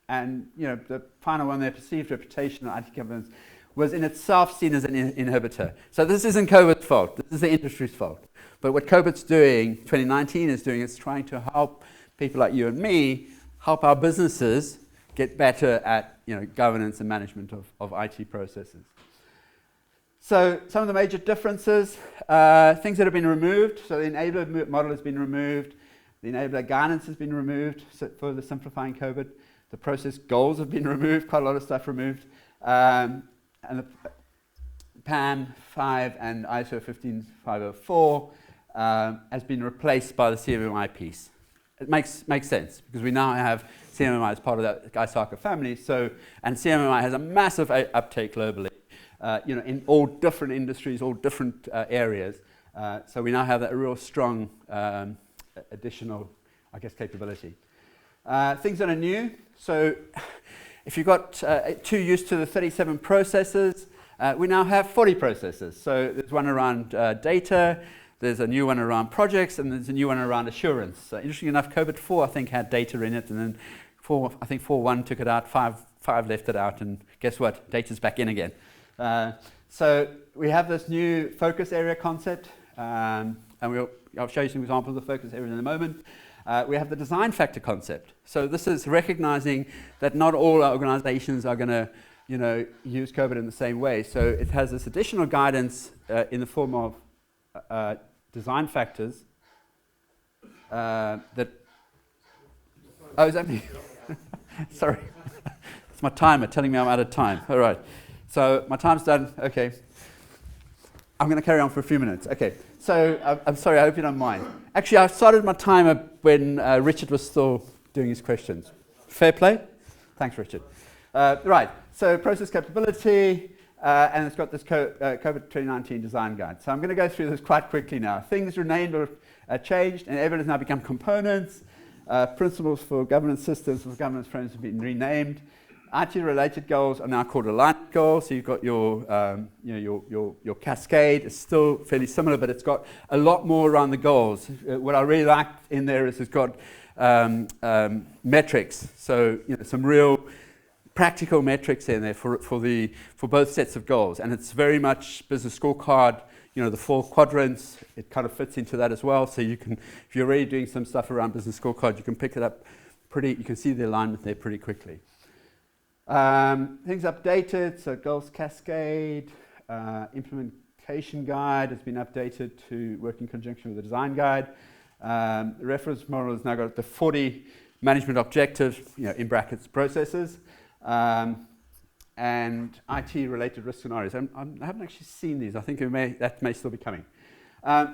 S4: and the final one there, perceived reputation of IT governance, was in itself seen as an inhibitor. So this isn't COVID's fault. This is the industry's fault. But what COVID's doing, 2019 is doing, is trying to help people like you and me, help our businesses get better at governance and management of IT processes. So some of the major differences, things that have been removed. So the enabler model has been removed. The enabler guidance has been removed, so further simplifying COVID. The process goals have been removed, quite a lot of stuff removed. And the PAN 5 and ISO 15504 has been replaced by the CMMI piece. It makes sense, because we now have CMMI as part of that ISACA family. So, and CMMI has a massive uptake globally, in all different industries, all different areas. So we now have that real strong additional, capability. Things that are new. So if you got too used to the 37 processes, we now have 40 processes. So there's one around data, there's a new one around projects, and there's a new one around assurance. So interestingly enough, COVID-4 I think had data in it, and then 4.1 took it out, 5 left it out, and guess what? Data's back in again. So we have this new focus area concept, and I'll show you some examples of focus areas in a moment. We have the design factor concept. So this is recognizing that not all our organizations are going to use COBIT in the same way. So it has this additional guidance in the form of design factors that... Oh, is that me? Sorry. It's my timer telling me I'm out of time. All right. So my time's done. Okay. I'm going to carry on for a few minutes. Okay. So I'm sorry. I hope you don't mind. Actually, I started my timer when Richard was still doing his questions. Fair play? Thanks, Richard. Right. So process capability, and it's got this COVID 2019 design guide. So I'm going to go through this quite quickly now. Things renamed or changed, and everything has now become components. Principles for governance systems, for governance frameworks have been renamed. IT-related goals are now called alignment goals. So you've got your, your cascade. It's still fairly similar, but it's got a lot more around the goals. What I really like in there is it's got metrics. So some real practical metrics in there for both sets of goals, and it's very much business scorecard. The 4 quadrants, it kind of fits into that as well. So you can, if you're already doing some stuff around business scorecard, you can pick it up you can see the alignment there pretty quickly. Things updated, so goals cascade, implementation guide has been updated to work in conjunction with the design guide. The reference model has now got the 40 management objectives, in brackets, processes. And IT-related risk scenarios. I haven't actually seen these. I think that may still be coming.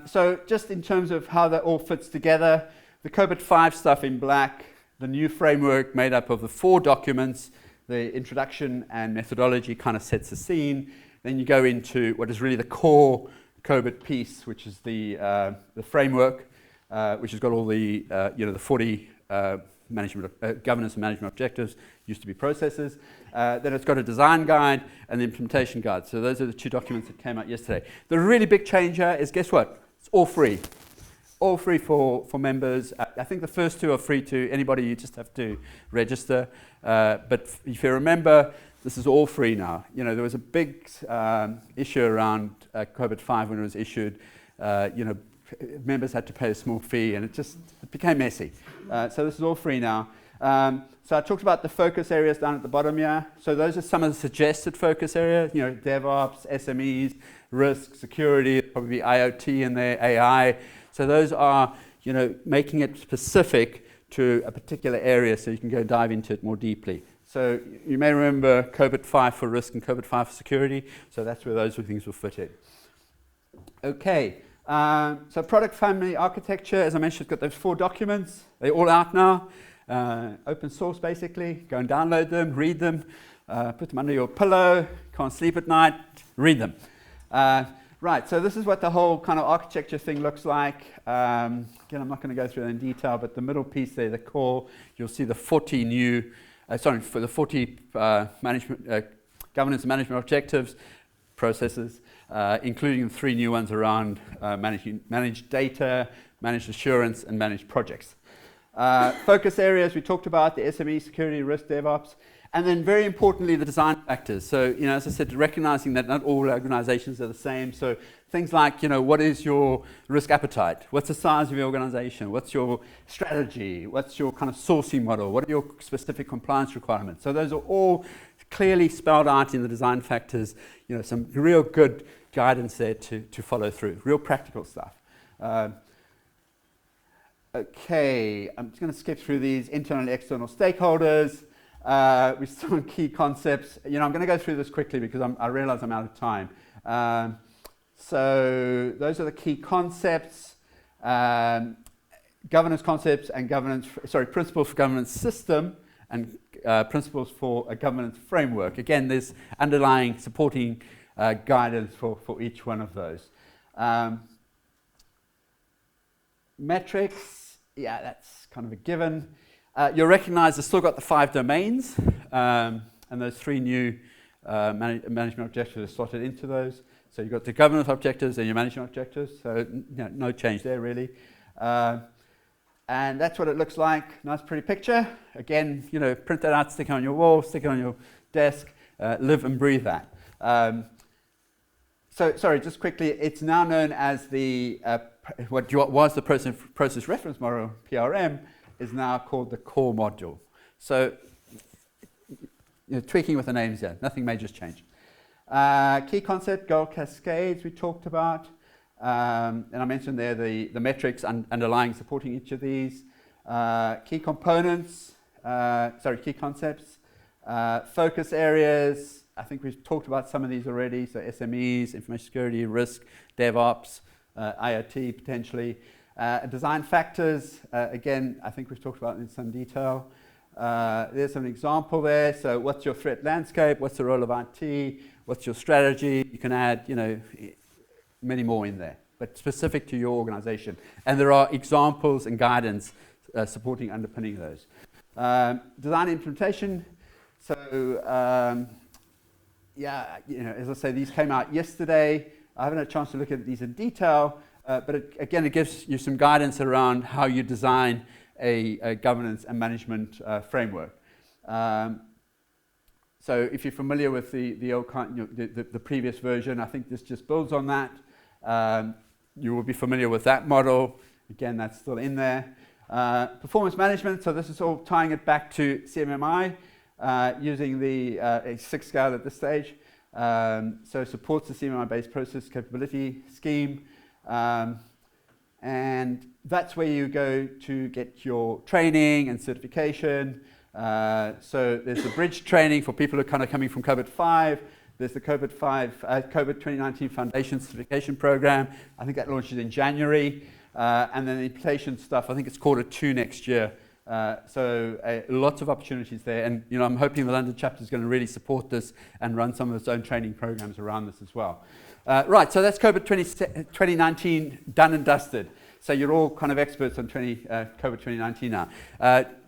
S4: So just in terms of how that all fits together, the COBIT 5 stuff in black, the new framework made up of the 4 documents, the introduction and methodology kind of sets the scene. Then you go into what is really the core COBIT piece, which is the framework, which has got all the the 40 governance and management objectives, used to be processes. Then it's got a design guide and the implementation guide. So those are the 2 documents that came out yesterday. The really big change here is, guess what? It's all free. All free for members. I think the first 2 are free to anybody. You just have to register. But if you remember, this is all free now. There was a big issue around COBIT 5 when it was issued. Members had to pay a small fee, and it became messy. So this is all free now. So I talked about the focus areas down at the bottom here. So those are some of the suggested focus areas, DevOps, SMEs, risk, security, probably IoT in there, AI. So those are, making it specific to a particular area so you can go dive into it more deeply. So you may remember COBIT 5 for risk and COBIT 5 for security. So that's where those things will fit in. Okay. So product family architecture, as I mentioned, it's got those 4 documents. They're all out now. Open source, basically. Go and download them, read them, put them under your pillow. Can't sleep at night, read them. Right, so this is what the whole kind of architecture thing looks like. Again, I'm not going to go through that in detail, but the middle piece there, the core, you'll see the 40 new, for the 40 governance and management objectives, processes, including the 3 new ones around managed data, managed assurance, and managed projects. Focus areas, we talked about the SME, security, risk, DevOps, and then very importantly, the design factors. So, as I said, recognizing that not all organizations are the same. So things like, what is your risk appetite? What's the size of your organization? What's your strategy? What's your kind of sourcing model? What are your specific compliance requirements? So those are all clearly spelled out in the design factors, some real good guidance there to follow through, real practical stuff. Okay, I'm just going to skip through these internal and external stakeholders. We're still on key concepts. I'm going to go through this quickly because I realize I'm out of time. So those are the key concepts, governance concepts and principles for governance system and principles for a governance framework. Again, there's underlying supporting guidance for each one of those. Metrics, that's kind of a given. You'll recognize I've still got the 5 domains, and those 3 new management objectives are slotted into those. So you've got the governance objectives and your management objectives, so no change there really. And that's what it looks like. Nice pretty picture. Again, print that out, stick it on your wall, stick it on your desk, live and breathe that. So, sorry, just quickly, it's now known as the, what was the process reference model, PRM, is now called the core module. So tweaking with the names here. Nothing major's changed. Key concept, goal cascades we talked about. And I mentioned there the metrics underlying supporting each of these. Key components, key concepts. Focus areas, I think we've talked about some of these already. So SMEs, information security, risk, DevOps, IoT potentially. Design factors, again, I think we've talked about in some detail. There's an example there. So what's your threat landscape? What's the role of IT? What's your strategy? You can add, many more in there, but specific to your organization. And there are examples and guidance supporting underpinning those. Design implementation. So, as I say, these came out yesterday. I haven't had a chance to look at these in detail, but it gives you some guidance around how you design a governance and management framework. So if you're familiar with the old the previous version, I think this just builds on that. You will be familiar with that model. Again, that's still in there. Performance management, so this is all tying it back to CMMI, using the 6 scale at this stage. So supports the CMMI-based process capability scheme. And that's where you go to get your training and certification. So there's the bridge training for people who are kind of coming from COVID 5. There's the COVID 2019 Foundation Certification Program. I think that launches in January. And then the implementation stuff, I think it's Q2 next year. So lots of opportunities there. And I'm hoping the London chapter is going to really support this and run some of its own training programs around this as well. Right, so that's COVID 2019 done and dusted. So you're all kind of experts on COVID 2019 now.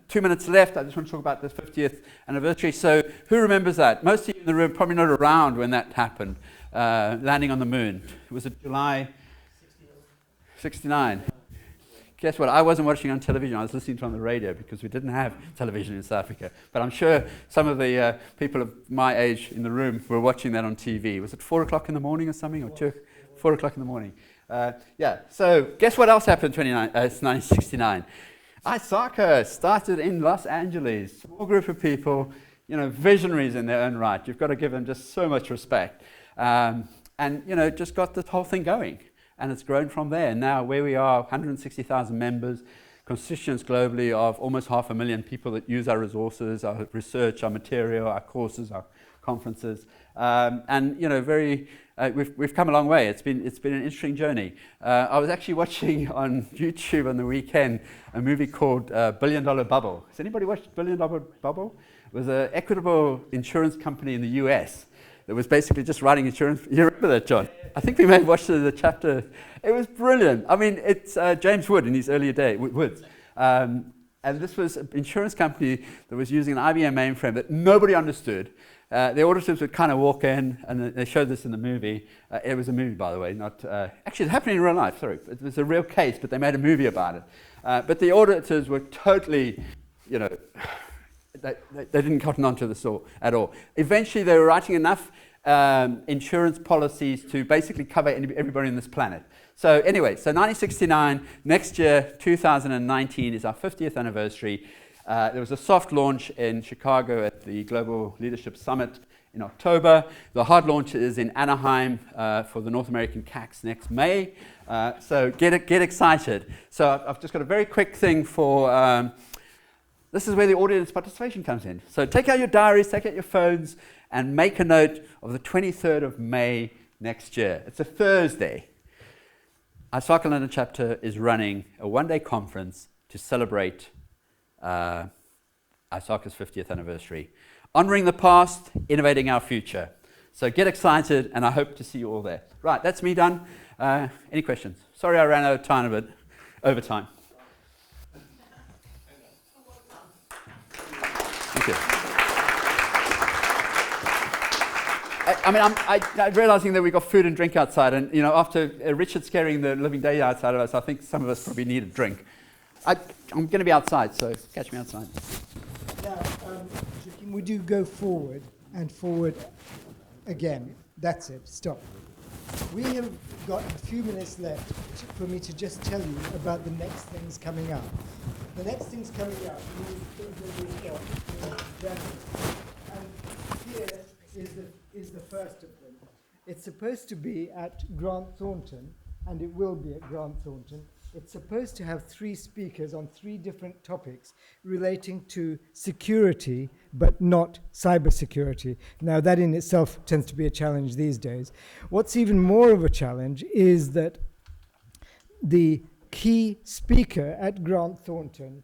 S4: 2 minutes left. I just want to talk about the 50th anniversary. So who remembers that? Most of you in the room probably not around when that happened, landing on the moon. Was it July 69? Guess what? I wasn't watching on television. I was listening to it on the radio because we didn't have television in South Africa. But I'm sure some of the people of my age in the room were watching that on TV. Was it 4 o'clock in the morning or something? Or 4 o'clock in the morning. So guess what else happened in 1969? ISACA started in Los Angeles. Small group of people, visionaries in their own right. You've got to give them just so much respect. And just got this whole thing going. And it's grown from there. Now, where we are, 160,000 members, constituents globally of almost 500,000 people that use our resources, our research, our material, our courses, our conferences. We've come a long way. It's been an interesting journey. I was actually watching on YouTube on the weekend a movie called $1 Billion Bubble. Has anybody watched $1 Billion Bubble? It was an equitable insurance company in the US that was basically just writing insurance. You remember that, John? I think we may have watched the chapter. It was brilliant. I mean, it's James Wood in his earlier day, Woods. And this was an insurance company that was using an IBM mainframe that nobody understood. The auditors would kind of walk in, and they showed this in the movie. It was a movie, by the way, not... actually, it happened in real life, sorry. It was a real case, but they made a movie about it. But the auditors were totally, they didn't cotton on to this at all. Eventually, they were writing enough insurance policies to basically cover everybody on this planet. So anyway, 1969, next year, 2019, is our 50th anniversary. There was a soft launch in Chicago at the Global Leadership Summit in October. The hard launch is in Anaheim for the North American CACs next May. So get excited. So I've just got a very quick thing for... this is where the audience participation comes in. So take out your diaries, take out your phones, and make a note of the 23rd of May next year. It's a Thursday. ISACA London chapter is running a one-day conference to celebrate ISACA's 50th anniversary. Honoring the past, innovating our future. So get excited, and I hope to see you all there. Right, that's me done. Any questions? Sorry I ran out of time a bit, over time. Thank you. I'm realizing that we've got food and drink outside, and after Richard scaring the living day outside of us, I think some of us probably need a drink. I'm going to be outside, so catch me outside.
S1: Now, would you go forward and forward again? That's it. Stop. We have got a few minutes left for me to just tell you about the next things coming up. The next things coming up will be in January. And is the first of them. It's supposed to be at Grant Thornton, and it will be at Grant Thornton. It's supposed to have 3 speakers on 3 different topics relating to security, but not cybersecurity. Now, that in itself tends to be a challenge these days. What's even more of a challenge is that the key speaker at Grant Thornton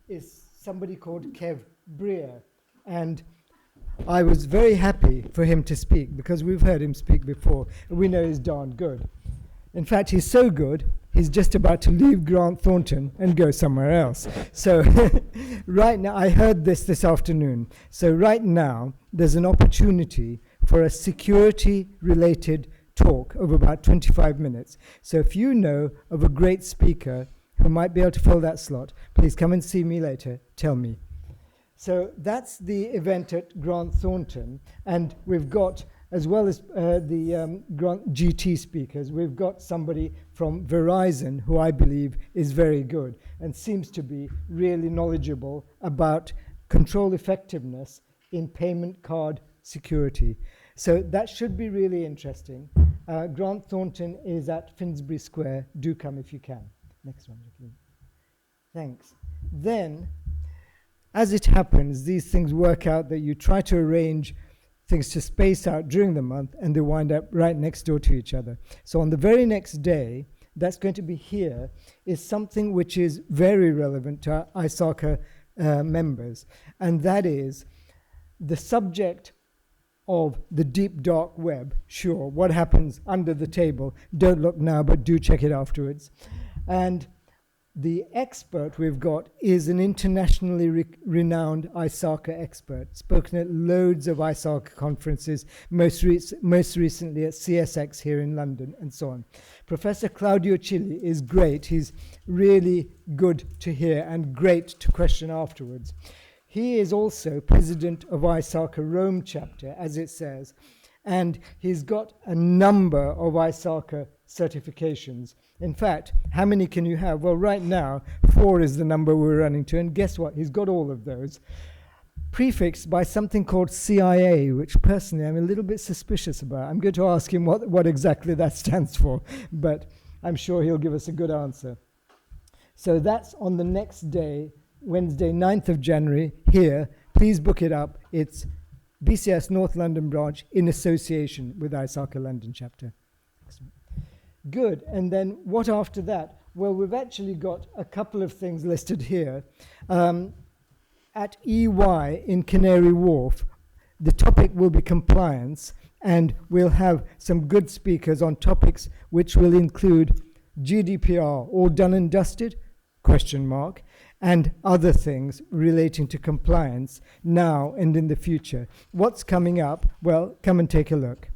S1: is somebody called Kev Breer. And I was very happy for him to speak because we've heard him speak before. And we know he's darn good. In fact, he's so good, he's just about to leave Grant Thornton and go somewhere else. So right now, I heard this afternoon. So right now, there's an opportunity for a security-related talk of about 25 minutes. So if you know of a great speaker who might be able to fill that slot, please come and see me later. Tell me. So that's the event at Grant Thornton. And we've got, as well as the Grant GT speakers, we've got somebody from Verizon who I believe is very good and seems to be really knowledgeable about control effectiveness in payment card security. So that should be really interesting. Grant Thornton is at Finsbury Square. Do come if you can. Next one, Jacqueline. Thanks. Then, as it happens, these things work out that you try to arrange things to space out during the month, and they wind up right next door to each other. So on the very next day, that's going to be here, is something which is very relevant to our ISACA members, and that is the subject of the deep dark web. Sure, what happens under the table? Don't look now, but do check it afterwards. And the expert we've got is an internationally renowned ISACA expert, spoken at loads of ISACA conferences, most recently at CSX here in London, and so on. Professor Claudio Cilli is great. He's really good to hear and great to question afterwards. He is also president of ISACA Rome chapter, as it says, and he's got a number of ISACA certifications. In fact, how many can you have? Well, right now, 4 is the number we're running to, and guess what? He's got all of those, prefixed by something called CIA, which personally I'm a little bit suspicious about. I'm going to ask him what exactly that stands for, but I'm sure he'll give us a good answer. So that's on the next day, Wednesday, 9th of January, here. Please book it up. It's BCS North London branch in association with ISACA London chapter. Good. And then what after that? Well, we've actually got a couple of things listed here. At EY in Canary Wharf, the topic will be compliance, and we'll have some good speakers on topics which will include GDPR, all done and dusted, ? And other things relating to compliance now and in the future. What's coming up? Well, come and take a look.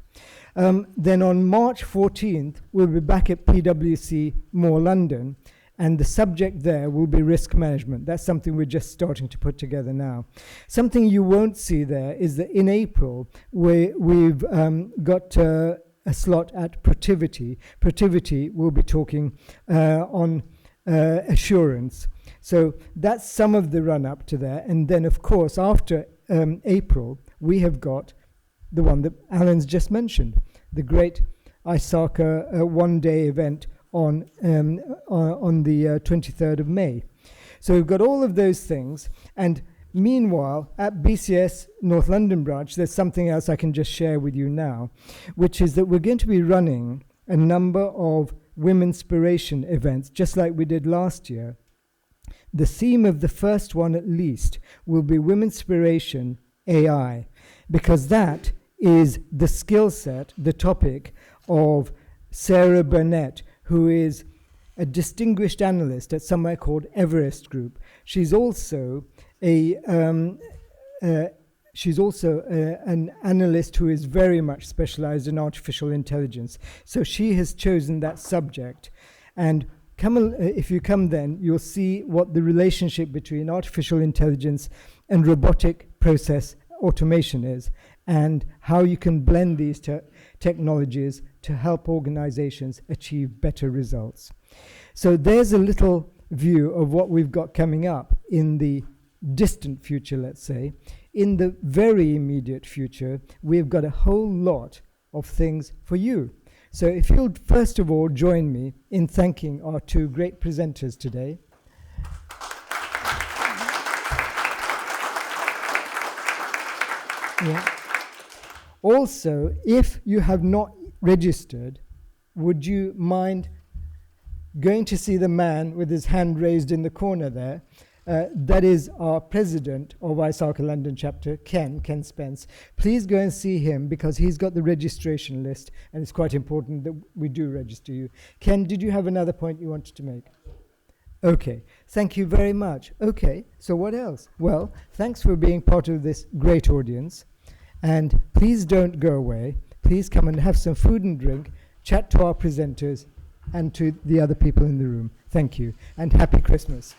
S1: Then on March 14th, we'll be back at PwC More London, and the subject there will be risk management. That's something we're just starting to put together now. Something you won't see there is that in April, we've got a slot at Predictive. Predictive will be talking on assurance. So that's some of the run-up to there. And then, of course, after April, we have got the one that Alan's just mentioned, the great ISACA one-day event on the 23rd of May. So we've got all of those things. And meanwhile, at BCS North London branch, there's something else I can just share with you now, which is that we're going to be running a number of Womenspiration events, just like we did last year. The theme of the first one, at least, will be Womenspiration AI, because that is the skill set, the topic of Sarah Burnett, who is a distinguished analyst at somewhere called Everest Group. She's also an analyst who is very much specialized in artificial intelligence. So she has chosen that subject. And if you come then, you'll see what the relationship between artificial intelligence and robotic process automation is, and how you can blend these technologies to help organizations achieve better results. So there's a little view of what we've got coming up in the distant future, let's say. in the very immediate future, we've got a whole lot of things for you. So if you'll first of all join me in thanking our two great presenters today. Yeah. Also, if you have not registered, would you mind going to see the man with his hand raised in the corner there? That is our president of ISACA London chapter, Ken Spence. Please go and see him because he's got the registration list and it's quite important that we do register you. Ken, did you have another point you wanted to make? Okay, thank you very much. Okay, so what else? Well, thanks for being part of this great audience. And please don't go away. Please come and have some food and drink, chat to our presenters and to the other people in the room. Thank you, and happy Christmas.